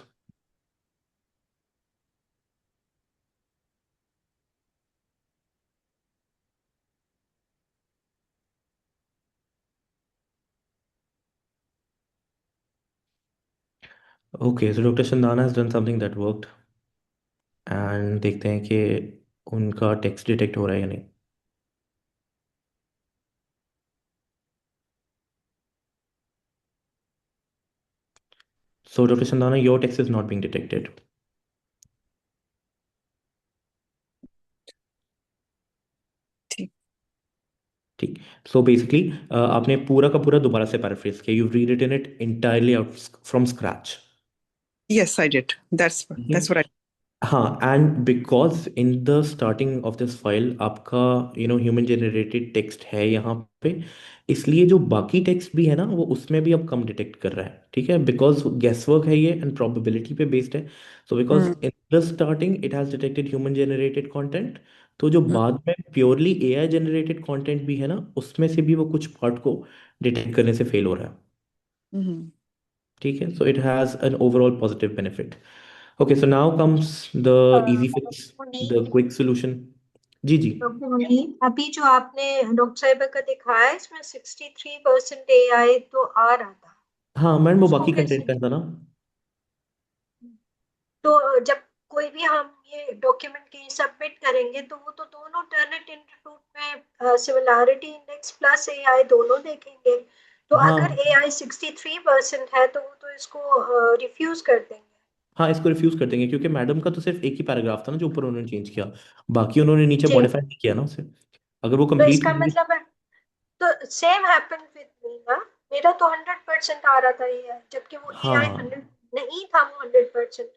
Okay, so Dr. Chandana has done something that worked. And देखते हैं कि उनका टेक्स्ट डिटेक्ट हो रहा है या नहीं। So Dr. Chandana, your text is not being detected. ठीक ठीक. So basically, आपने पूरा का पूरा दोबारा से पैराफ्रेज किया. You've rewritten it entirely out from scratch. Yes, I did. That's ठीक है. what I हाँ, and because in the starting of this file आपका ह्यूमन जनरेटेड टेक्स्ट है यहाँ पे, इसलिए जो बाकी टेक्स्ट भी है ना वो उसमें भी अब कम डिटेक्ट कर रहा है. ठीक है, बिकॉज गेस वर्क है ये एंड प्रोबेबिलिटी पे बेस्ड है. So because in the starting it has detected human generated content, तो जो बाद में प्योरली एआई जनरेटेड कंटेंट भी है ना उसमें से भी वो कुछ पार्ट को डिटेक्ट करने से फेल हो रहा है. Mm-hmm. ठीक है, so it has an overall positive benefit. Okay, so now comes the easy fix, the quick solution. जी जी. डॉक्टर मुनीर, अभी जो आपने डॉक्टर साहिबा का दिखाया है इसमें 63% AI तो आ रहा था, हाँ मैडम, वो उसको बाकी कैसे? कंटेंट का था ना. तो जब कोई भी हम ये डॉक्यूमेंट कहीं सबमिट करेंगे तो वो तो दोनों टर्निट इंस्टीट्यूट में सिमिलैरिटी इंडेक्स प्लस AI दोनों देखेंगे. तो हाँ अगर AI 63% है तो वो तो इसको रिफ्यूज कर देंगे. हाँ, इसको रिफ्यूज कर देंगे क्योंकि मैडम का तो सिर्फ एक ही पैराग्राफ था ना जो ऊपर उन्होंने चेंज किया, बाकी उन्होंने नीचे जी, मॉडिफाई नहीं किया ना उसे. अगर वो तो कंप्लीट इसका मतलब है तो सेम हैपन विद मी ना. मेरा तो 100% आ रहा था ये, जबकि वो AI हाँ 100 नहीं था, वो 100%.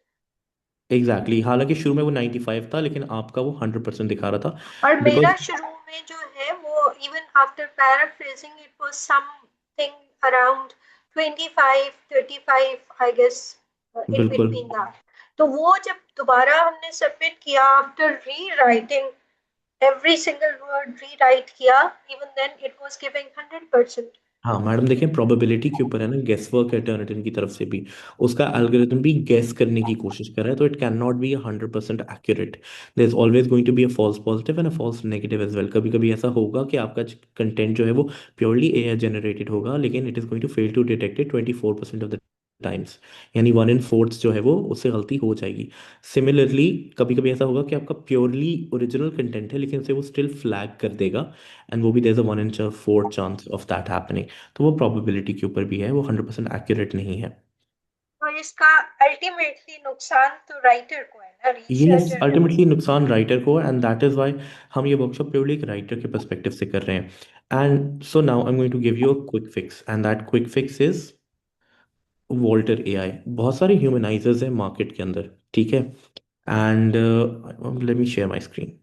Exactly exactly. हालांकि शुरू में वो 95 था लेकिन आपका वो 100% दिखा रहा था. और मेरा बिकॉज शुरू में जो है वो even after paraphrasing it was something around 25 35 I guess, in बिल्कुल. Between that. तो वो जब दोबारा हमने सबमिट किया after rewriting every single word, rewrite किया, even then it was giving 100%. हाँ मैडम, देखें प्रोबेबिलिटी के ऊपर है ना, गेस वर्क है टर्निटिन की तरफ से भी. उसका एल्गोरिथम भी गेस करने की कोशिश कर रहा है, तो it can not be 100% accurate. There is always going to be a false positive and a false negative as well. कभी कभी ऐसा होगा कि आपका कंटेंट जो है वो प्योरली एआई जनरेटेड होगा लेकिन it is going to fail to detect it 24% of the times, यानी 1 in 4 जो है वो उससे गलती हो जाएगी. सिमिलरली कभी कभी ऐसा होगा कि आपका प्योरली ओरिजिनल कंटेंट है लेकिन उसे वो स्टिल फ्लैग कर देगा, एंड वो भी there is a 1 in 4 chance of that happening. तो वो प्रोबेबिलिटी के ऊपर भी है, वो 100% एक्यूरेट नहीं है. और इसका अल्टीमेटली नुकसान तो राइटर को है ना, यस, रिसर्चर को. अल्टीमेटली नुकसान राइटर को, एंड दैट इज व्हाई हम ये वर्कशॉप प्योरली एक राइटर के पर्सपेक्टिव से कर रहे हैं. And so now I am going to give you a quick fix, and that quick fix is Walter AI. बहुत सारे ह्यूमनाइजर्स हैं मार्केट के अंदर. ठीक है, and let me share my screen.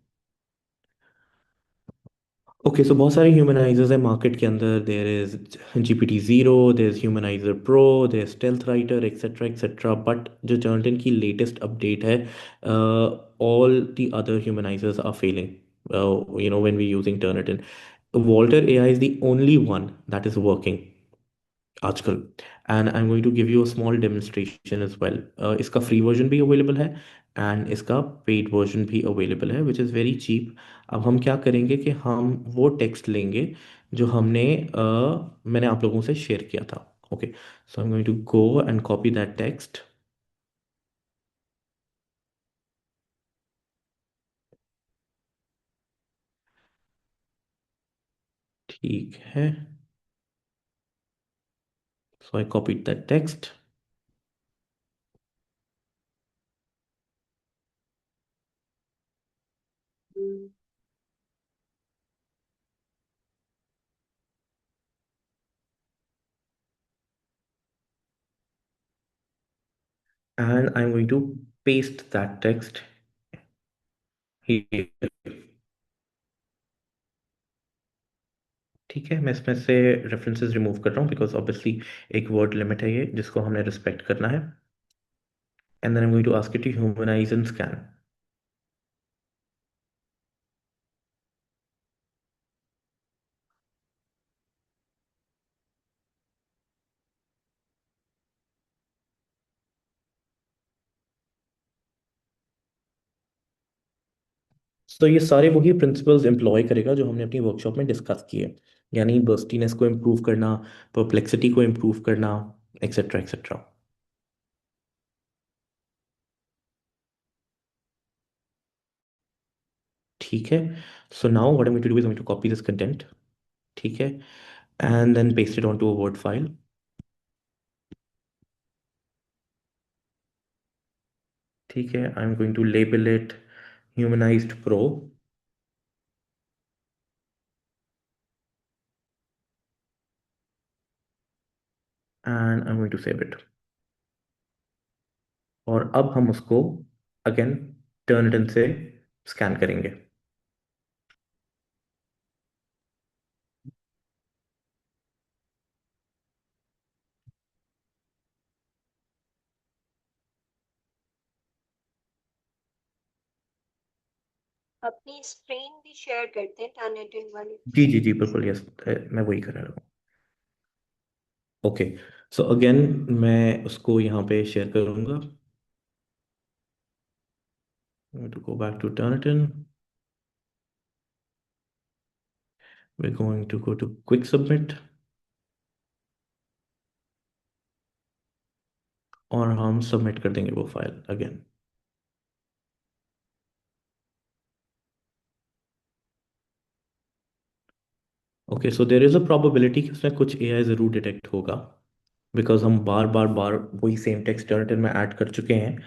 Okay, so बहुत सारे ह्यूमनाइजर्स हैं मार्केट के अंदर. There is GPT-0, there is humanizer pro, there is stealth writer, etcetera etcetera. But जो टर्निटिन की लेटेस्ट अपडेट है, all the other humanizers are failing when we using Turnitin. Walter AI is the only one that is working आजकल, and I am going to give you a small demonstration as well. इसका free version भी available है and इसका paid version भी available है which is very cheap. अब हम क्या करेंगे कि हम वो टेक्स्ट लेंगे जो मैंने आप लोगों से शेयर किया था. Okay, so I am going to go and copy that text. ठीक है, so I copied that text. And I'm going to paste that text here. ठीक है, मैं इसमें से रेफरेंसेस रिमूव कर रहा हूँ बिकॉज ऑब्वियसली एक वर्ड लिमिट है ये जिसको हमने रिस्पेक्ट करना है. And then I am going to ask it to humanize and scan. तो ये सारे वही प्रिंसिपल्स एम्प्लॉय करेगा जो हमने अपनी वर्कशॉप में डिस्कस किए, यानी बर्स्टीनेस को इम्प्रूव करना, परप्लेक्सिटी को इम्प्रूव करना, एक्सेट्रा एक्सेट्रा. ठीक है, so now what I am going to do is I am going to copy this content. ठीक है, and then paste it on to a word file. ठीक है, I am going to label it humanized pro, and I am going to save it. और अब हम उसको again Turnitin से scan करेंगे। अपनी स्क्रीन भी शेयर करते हैं टर्निटिन वाली। जी जी जी बिल्कुल, यस, मैं वही कर रहा हूँ। ओके, सो अगेन मैं उसको यहाँ पे शेयर करूँगा। to go back to Turnitin. We're going to go to quick submit, और हम सबमिट कर देंगे वो file again. Okay, so there is a probability कि उसमें कुछ एआई ज़रूर डिटेक्ट होगा, बिकॉज हम बार बार बार वही सेम टेक्स्ट टर्निटिन में ऐड कर चुके हैं।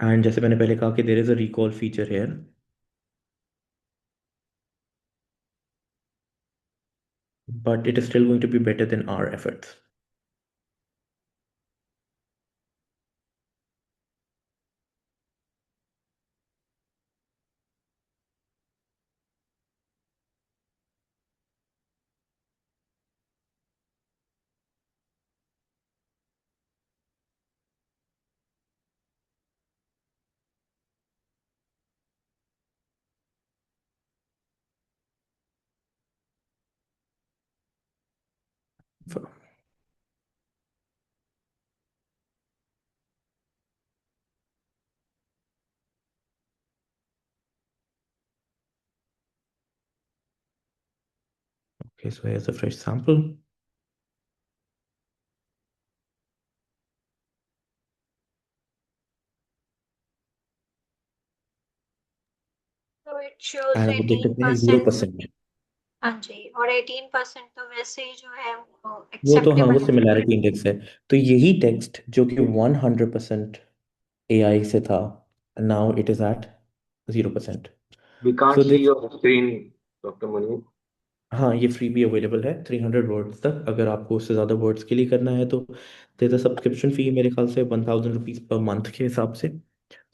एंड जैसे मैंने पहले कहा कि there is a recall feature here, but it is still going to be better than our efforts. Okay, so here's a fresh sample. So it shows And आप देख सकते हैं 18%। 0%। हाँ जी, और 18% तो वैसे ही जो है वो वो तो हाँ, एक्सेप्टेबल वो है। सिमिलैरिटी इंडेक्स है। तो यही टेक्स्ट जो कि 100% AI से था, now it is at 0%। We can't so see this, your screen, Dr. Munir. हाँ, ये फ्री भी अवेलेबल है 300 वर्ड्स तक। अगर आपको उससे ज़्यादा वर्ड्स के लिए करना है तो देयर इज अ सब्सक्रिप्शन फी, मेरे ख्याल से 1000 रुपीज पर मंथ के हिसाब से।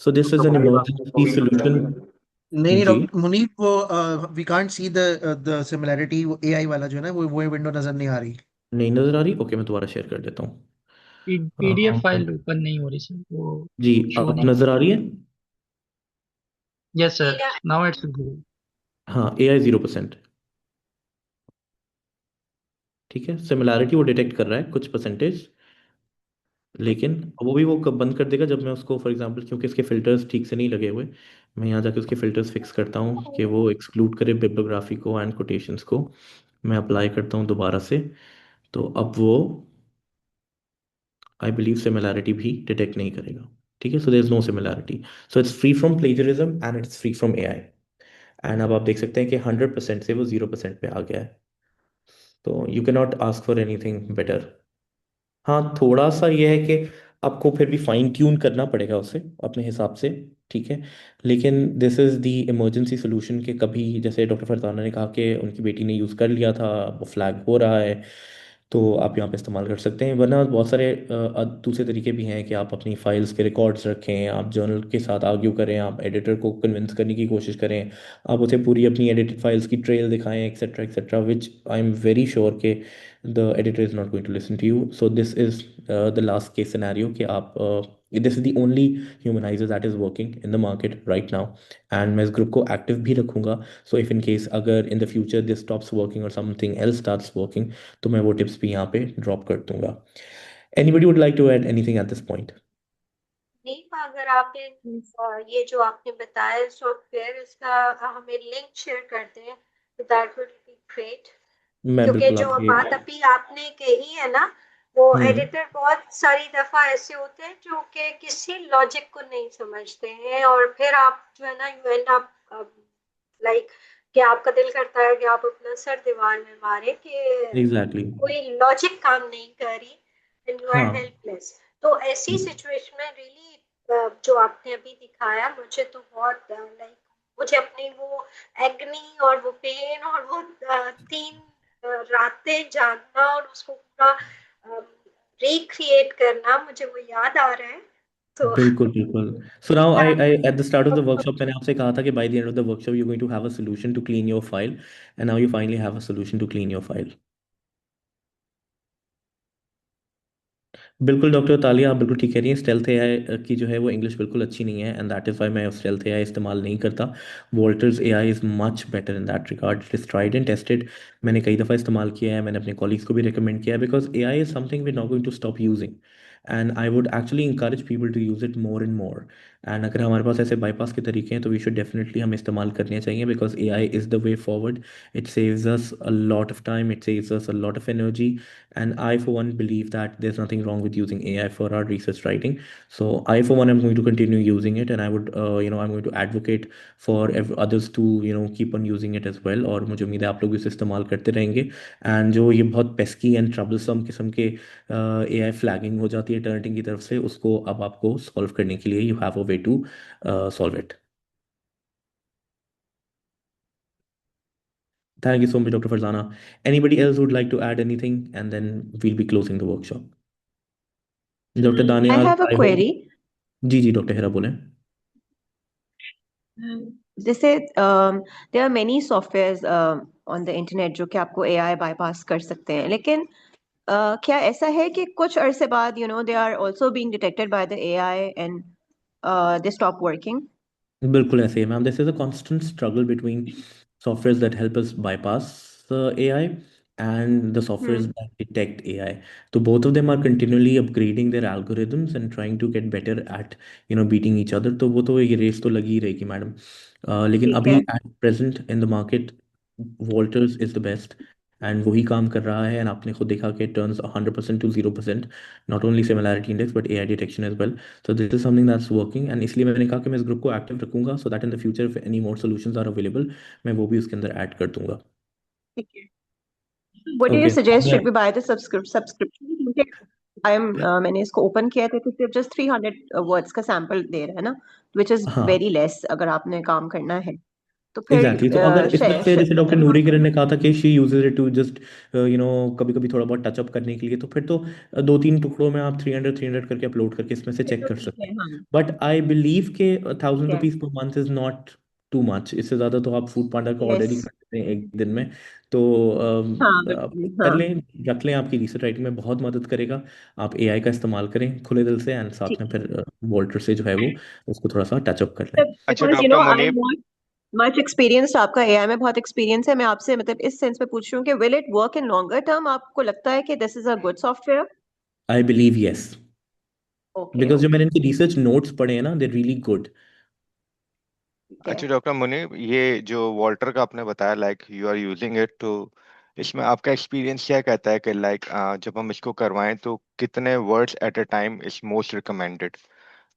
So this is Dr. An Munir, आपको इमरजेंसी कोई सोल्यूशन। नहीं नहीं जी, डॉक्टर मुनीब, वो we can't see the similarity, वो एआई वाला जो है ना, वो विंडो नजर नहीं आ रही। नहीं नज़र आ रही? ओके, मैं दोबारा शेयर कर देता हूँ। पीडीएफ फाइल ओपन नहीं हो रही सर, वो जी, शो अब नहीं। नज़र आ रही है? Yes sir, AI now it's good. हाँ, AI 0%। ठीक है, सिमिलैरिटी वो डिटेक्ट कर रहा है कुछ परसेंटेज, लेकिन वो भी वो कब बंद कर देगा जब मैं उसको, फॉर एग्जांपल, क्योंकि इसके फिल्टर्स ठीक से नहीं लगे हुए, मैं यहाँ जाके उसके फिल्टर्स फिक्स करता हूँ कि वो एक्सक्लूड करे बिब्लियोग्राफी को एंड कोटेशंस को। मैं अप्लाई करता हूँ दोबारा से, तो अब वो आई बिलीव सिमिलैरिटी भी डिटेक्ट नहीं करेगा। ठीक है, so there is no similarity. So it's free from plagiarism and it's free from AI। And अब आप देख सकते हैं कि 100% से वो 0% पे आ गया है। तो you can not ask for anything better. हाँ, थोड़ा सा ये है कि आपको फिर भी फाइन ट्यून करना पड़ेगा उसे अपने हिसाब से। ठीक है, लेकिन this is the emergency solution के कभी, जैसे डॉक्टर फरजाना ने कहा कि उनकी बेटी ने यूज़ कर लिया था, वो फ्लैग हो रहा है, तो आप यहाँ पे इस्तेमाल कर सकते हैं। वरना बहुत सारे दूसरे तरीके भी हैं कि आप अपनी फाइल्स के रिकॉर्ड्स रखें, आप जर्नल के साथ आर्ग्यू करें, आप एडिटर को कन्विंस करने की कोशिश करें, आप उसे पूरी अपनी एडिटेड फाइल्स की ट्रेल दिखाएं, etcetera etcetera, which I am very sure के the editor is not going to listen to you. So this is the last case scenario कि आप this is the only humanizer that is working in the market right now, and मैं इस group को active भी रखूंगा। so if in case अगर in the future this stops working or something else starts working, तो मैं वो tips भी यहाँ पे ड्रॉप कर दूंगा। anybody would like to add anything at this point? नहीं, अगर आप ये जो आपने बताया सॉफ्टवेयर, इसका हमें लिंक शेयर करते हैं तो दैट वुड बी ग्रेट। मैं क्योंकि बिल्कुल जो आपके, बात अभी आपने कही है ना, वो एडिटर बहुत सारी दफा ऐसे होते हैं जो कि किसी लॉजिक को नहीं समझते हैं, और फिर आप जो है ना, यू एंड अप लाइक कि आपका दिल करता है कि आप अपना सर दीवार में मारे कि एग्जैक्टली, कोई लॉजिक काम नहीं कर रही, एंड यू आर हाँ, हेल्पलेस। तो ऐसी सिचुएशन में रियली जो आपने अभी दिखाया मुझे तो बहुत लाइक मुझे अपनी वो एग्नी और वो पेन और वो 3 रातें जागना और उसको पूरा रिक्रिएट करना मुझे वो याद आ रहा है तो बिल्कुल बिल्कुल. So now yeah, I at the start of the workshop मैंने आपसे कहा था कि by the end of the workshop you're going to have a solution to clean your file, and now you finally have a solution to clean your file. बिल्कुल doctor तालिया, आप बिल्कुल ठीक कह रही हैं. स्टेल्थ एआई की जो है वो इंग्लिश बिल्कुल अच्छी नहीं है, एंड दैट इज़ वाई मैं स्टेल्थ एआई इस्तेमाल नहीं करता. Walter's AI is much better in that regard. It is tried and tested. मैंने कई दफ़ा इस्तेमाल किया है, मैंने अपने कॉलीग्स को भी रिकमेंड किया है, because AI is something we not going to stop using, and I would actually encourage people to use it more and more. And अगर हमारे पास ऐसे बाईपास के तरीके हैं तो वी शुड डेफिनेटली हम इस्तेमाल करने चाहिए, because AI is the way forward. It saves us a lot of time, it saves us a lot of energy. And I, for one, believe that there's nothing wrong with using AI for our research writing. So I, for one, am going to continue using it, and I would, I'm going to advocate for others to, keep on using it as well. और मुझे उम्मीद है आप लोग इसे इस्तेमाल करते रहेंगे. एंड जो ये बहुत पेस्की एंड ट्रबलसम किस्म के AI फ्लैगिंग हो जाती है टर्निटिंग की तरफ से, उसको अब आपको सॉल्व करने के लिए you have a way to solve it. Thank you so much, Dr. Farzana. Anybody else would like to add anything? And then we'll be closing the workshop. Dr. I Danial, have a I hope. query. जी जी doctor Hira बोले. जैसे there are many softwares on the internet जो कि आपको AI bypass कर सकते हैं, लेकिन क्या ऐसा है कि कुछ अरसे बाद they are also being detected by the AI and they stop working? बिल्कुल ऐसे ही ma'am. This is a constant struggle between softwares that help us bypass AI and the softwares Hmm. that detect AI. So both of them are continually upgrading their algorithms and trying to get better at beating each other. तो वो तो ये race तो लगी ही रहेगी madam. लेकिन ठीक अभी है. At present in the market Voltas is the best, and वही काम कर रहा है. एंड आपने खुद देखा कि turns 100% to 0%, not only similarity index but AI detection as well. So this is something that's working, and इसलिए मैंने कहा कि मैं इस ग्रुप को एक्टिव रखूंगा, so that in the future if any more solutions are available मैं वो भी उसके अंदर ऐड कर दूंगा. ठीक है. What do you okay. suggest? Should we buy the subscription? क्योंकि मैंने इसको ओपन किया था तो सिर्फ just 300 वर्ड्स का सैंपल दे रहा है ना, which is हाँ very less अगर आपने काम करना है तो फिर एग्जैक्टली. तो अगर इसमें से जैसे डॉक्टर मतलब नूरी किरण ने कहा था कि she uses it to just कभी कभी थोड़ा बहुत टचअप करने के लिए, तो फिर तो 2-3 टुकड़ों में आप 300 करके अपलोड करके इसमें से फिर चेक तो कर ठीक सकते है. हैं. हाँ, बट आई बिलीव के ठीक 1000 है. Rupees per month is not too much. इससे ज़्यादा तो आप फूड पांडा का ऑर्डर ही यस. कर सकते हैं एक दिन में. तो हाँ, बिल्कुल. कर हाँ, लें, रख लें, आपकी रिसर्च राइटिंग में बहुत मदद करेगा. आप AI का इस्तेमाल करें खुले दिल से, एंड साथ ठीक में है. फिर वोल्टर से जो है वो उसको थोड़ा सा टचअप कर लें. अच्छा because doctor I am Munib, not much experienced. आपका एआई में बहुत एक्सपीरियंस है. मैं आपसे मतलब इस सेंस में पूछ रही हूँ कि will it work in longer term? आपको लगता है कि this is a good software? I believe yes, okay, because जो ओके. मैंने इनके रिसर्च नोट्स पढ़े हैं ना, दे रियली गुड. ठीक है. अच्छा डॉक्टर मुनीब, ये जो वॉल्टर का आपने बताया like you are using it, तो इसमें आपका एक्सपीरियंस क्या कहता है कि लाइक जब हम इसको करवाएं तो कितने words at a time is most recommended?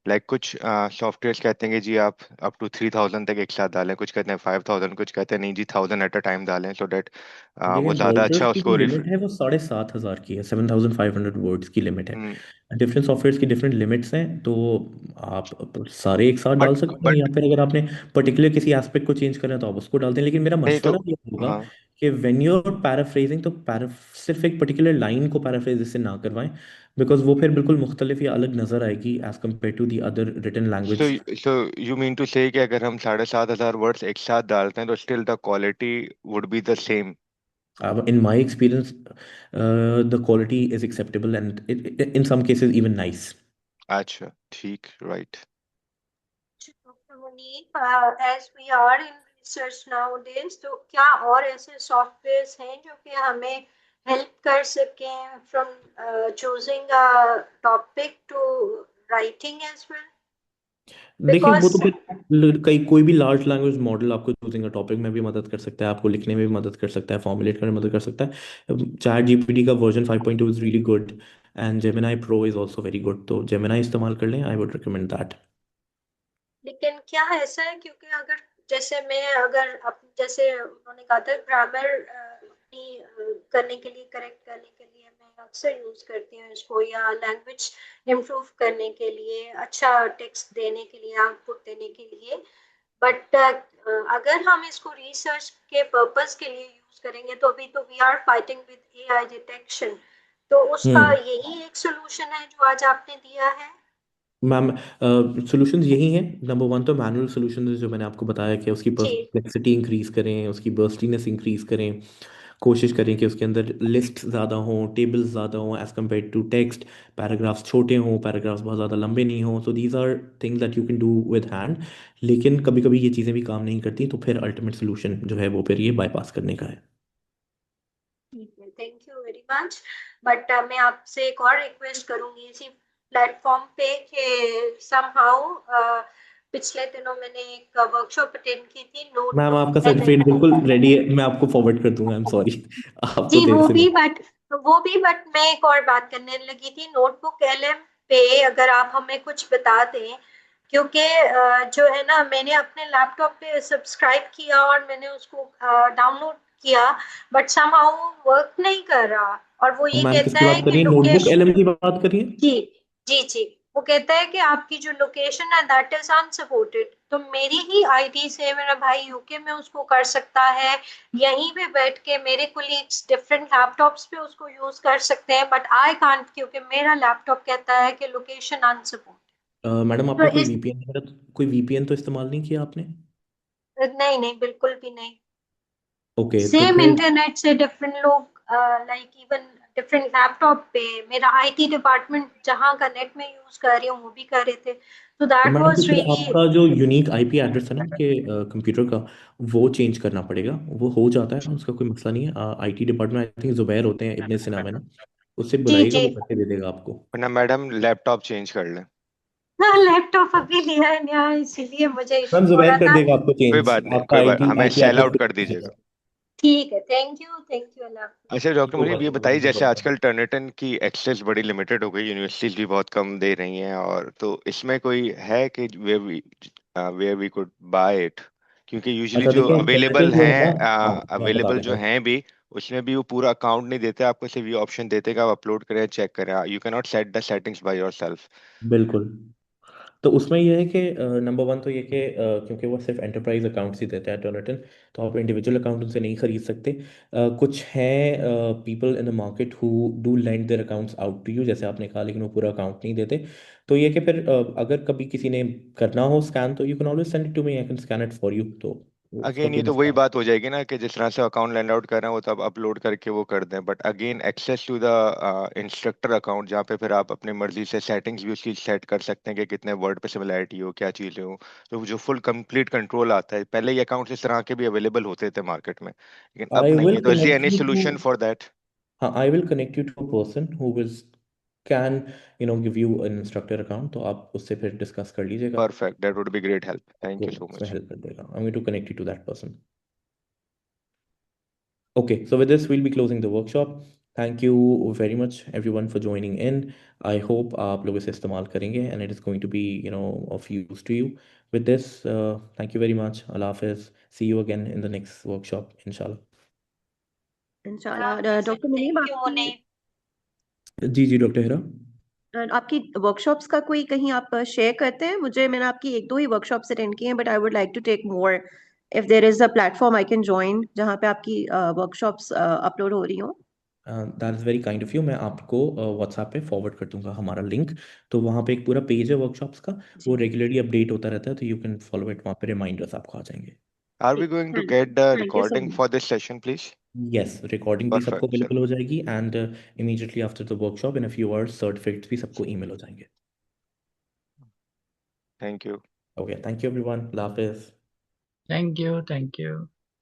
Like कुछ सॉफ्टवेयर कहते हैं कि जी आप अप टू 3000 तक एक साथ डालें, कुछ कहते हैं 5000, कुछ कहते हैं नहीं जी 1000 एट अ टाइम डालें सो डेट वो देखें ज़्यादा वॉल्टर्स अच्छा की जो उसको लिमिट है वो 7500 की है. 7500 वर्ड्स की लिमिट है. हम्म, डिफरेंट सॉफ्टवेयर की डिफरेंट लिमिट्स हैं, तो आप सारे एक साथ डाल बट सकते हैं, बट या फिर अगर आपने पर्टिकुलर किसी एस्पेक्ट को चेंज करना है तो आप उसको डालते हैं. लेकिन मेरा नहीं तो मशवरा ये होगा हाँ. कि व्हेन यू आर पैराफ्रेजिंग तो सिर्फ एक पर्टिकुलर लाइन को पैराफ्रेज इससे ना करवाएं, बिकॉज वो फिर बिल्कुल मुख्तलिफ या अलग नजर आएगी as compare to the other written so language. So you mean to say कि अगर हम 7500 वर्ड्स एक साथ डालते हैं तो still the quality would be the same? In my experience, the quality is acceptable, and in some cases even nice. अच्छा ठीक, right. Dr. Munib, as we are in research nowadays, तो क्या और ऐसे सॉफ्टवेयर्स हैं जो कि हमें हेल्प कर सकें from choosing a topic to writing as well? देखिए वो तो Because फिर कई कोई भी लार्ज लैंग्वेज मॉडल आपको चूजिंग टॉपिक में भी मदद कर सकता है, आपको लिखने में भी मदद कर सकता है, फॉर्मुलेट करने में मदद कर सकता है. चैट जीपीटी का version 5.2 is really good, and Gemini pro is also very good. तो जेमिनाई इस्तेमाल कर लें, आई वुड रिकमेंड दैट. लेकिन क्या ऐसा है क्योंकि अगर जैसे मैं अगर जैसे उन्होंने कहा था ग्रामर अपनी करने के लिए करेक्ट करने के लिए मैं अक्सर यूज करती हूँ इसको, या लैंग्वेज इम्प्रूव करने के लिए, अच्छा टेक्स्ट देने के लिए, आउटपुट देने के लिए। बट अगर हम इसको रिसर्च के पर्पस के लिए यूज करेंगे तो अभी तो we are fighting with AI detection, तो उसका यही एक सोल्यूशन है जो आज आपने दिया है। मैम सॉल्यूशंस यही हैं। नंबर वन तो मैनुअल सॉल्यूशंस जो मैंने आपको बताया कि उसकी जी परप्लेक्सिटी इंक्रीज करें, उसकी बर्स्टीनेस इंक्रीज करें, कोशिश करें कि उसके अंदर लिस्ट ज़्यादा हों, टेबल्स ज़्यादा हों as compare to text, paragraphs छोटे हों, पैराग्राफ्स बहुत ज़्यादा लंबे नहीं हों। So these are things that you can do with hand. लेकिन कभी कभी ये चीज़ें भी काम नहीं करती, तो फिर अल्टीमेट सोल्यूशन जो है वो फिर ये बाईपास करने का है। ठीक है, thank you very much. But मैं आपसे एक और रिक्वेस्ट करूंगी इसी प्लेटफॉर्म पे कि समहाउ पिछले दिनों मैंने एक वर्कशॉप अटेंड की थी, मैम नोटबुक आपका सर्टिफिकेट बिल्कुल रेडी है, मैं आपको फॉरवर्ड कर दूंगा। आई एम सॉरी, आपको जी देर वो से भी, मिल। बट मैं एक और बात करने लगी थी, नोटबुक एलएम पे अगर आप हमें कुछ बता दें, क्योंकि जो है ना, मैंने अपने लैपटॉप पे सब्सक्राइब किया और मैंने उसको डाउनलोड किया, बट समहाउ वर्क नहीं कर रहा, और वो ये मैम कहता किसकी है बात कि करिए, नोटबुक लोकेशन, एलएम की बात करिए? जी जी जी, वो कहता है कि आपकी जो लोकेशन है दैट इज अनसपोर्टेड। तो मेरी ही आईडी से मेरा भाई यूके में उसको कर सकता है, यहीं पे बैठ के मेरे कोलीग्स डिफरेंट लैपटॉप्स पे उसको यूज कर सकते हैं, बट आई कांट, क्योंकि मेरा लैपटॉप कहता है कि लोकेशन अनसपोर्टेड। मैडम तो आपने कोई इस, वीपीएन कोई वीपीएन तो इस्तेमाल नहीं किया आपने? नहीं नहीं, बिल्कुल भी नहीं। ओके, तो सेम फिर इंटरनेट से डिफरेंट लोग, लाइक इवन डिफरेंट लैपटॉप पे, मेरा आईटी डिपार्टमेंट जहाँ का नेट में यूज कर रही हूँ वो भी कर रहे थे, तो तो दैट मैडम तो वाज फिर रियली। आपका जो यूनिक आईपी एड्रेस है ना आपके कंप्यूटर का, वो चेंज करना पड़ेगा। वो हो जाता है, उसका कोई मसला नहीं है। IT department I think Zubair होते हैं, इब्ने सिना में ना, उससे जी बुलाइएगा, जी, वो करके दे देगा आपको। वरना मैडम लैपटॉप चेंज कर लें। हाँ लैपटॉप अभी लिया है नया, इसीलिए मुझे मैम इशू हो जुबैर रहा कर था। देगा आपको कोई चेंज, बात नहीं, आपका कोई बात, आईटी हमें आईपी सेल एड्रेस आउट कर हो दीजिएगा। जाएगा। ठीक है, थैंक यू, अल्लाह हाफिज। अच्छा डॉक्टर नो मुनीब, ये प्रॉब्लम, बताइए, नो जैसे प्रॉब्लम। आजकल टर्निटन की एक्सेस बड़ी लिमिटेड हो गई, यूनिवर्सिटीज भी बहुत कम दे रही हैं, और तो इसमें कोई है कि where we could buy it? क्योंकि यूजुअली अच्छा जो देखिए, अवेलेबल टर्निटन जो है ना, हैं, हाँ मैं अवेलेबल बताता जो हूँ। हैं भी, उसमें भी वो पूरा अकाउंट नहीं देते आपको, सिर्फ ये ऑप्शन देते कि आप अपलोड करें, चेक करें, you can not set the settings by yourself. बिल्कुल। तो उसमें यह है कि नंबर वन तो ये कि क्योंकि वो सिर्फ एंटरप्राइज अकाउंट्स ही देता है टर्निटन, तो आप इंडिविजुअल अकाउंट उनसे नहीं खरीद सकते। कुछ हैं people in the market who do lend their accounts out to you, जैसे आपने कहा, लेकिन वो पूरा अकाउंट नहीं देते। तो ये कि फिर अगर कभी किसी ने करना हो स्कैन, तो you can always send it to me, I can scan it for you. तो उसका अगेन ये कोई तो वही मसला बात हो जाएगी ना कि जिस तरह से अकाउंट लैंड आउट कर रहे हैं वो तब अपलोड करके वो कर दें, but again access to the instructor account, जहाँ पे फिर आप अपनी मर्जी से सेटिंग्स भी उसकी सेट कर सकते हैं कि कितने वर्ड पे सिमिलैरिटी हो, क्या चीज़ें हो, तो जो फुल कंप्लीट कंट्रोल आता है। पहले ये अकाउंट्स इस तरह के भी अवेलेबल होते थे मार्केट में, लेकिन अब आई नहीं विल है, तो is connect any you to solution for that? हाँ, I will connect you to a person who will can give you an instructor account, तो आप उससे फिर डिस्कस कर लीजिएगा, perfect, that would be great help, thank आपको you so उसमें much. Help कर देगा। I am to connect you to that person. Okay, so with this, we'll be closing the workshop. Thank you very much, everyone, for joining in. I hope आप लोग इसे इस्तेमाल करेंगे and it is going to be, of use to you. With this, thank you very much. Allah Hafiz. See you again in the next workshop, inshallah. इंशाल्लाह। Doctor Munib, thank you Munib. जी जी doctor Hira. आपकी workshops का कोई कहीं आप share करते हैं? मैंने आपकी एक दो ही वर्कशॉप्स अटेंड की हैं, but I would like to take more. If there is a platform I can join जहाँ पे आपकी वर्कशॉप्स अपलोड हो रही हों। That is very kind of you. मैं आपको व्हाट्सएप पे फॉरवर्ड कर दूंगा हमारा लिंक। तो वहाँ पे एक पूरा पेज है वर्कशॉप्स का, वो जी रेगुलरली अपडेट होता रहता है, तो यू कैन फॉलो इट, वहाँ पे रिमाइंडर्स आपको आ जाएंगे। Are we going to get the thank you so recording much. For this session please? Yes, recording भी सबको परफेक्ट, अवेलेबल चलो, हो जाएगी, and immediately after the workshop in a few hours certificates भी सबको ईमेल हो जाएंगे। Thank you. Okay, thank you everyone, अल्लाह हाफिज़। Thank you. Thank you.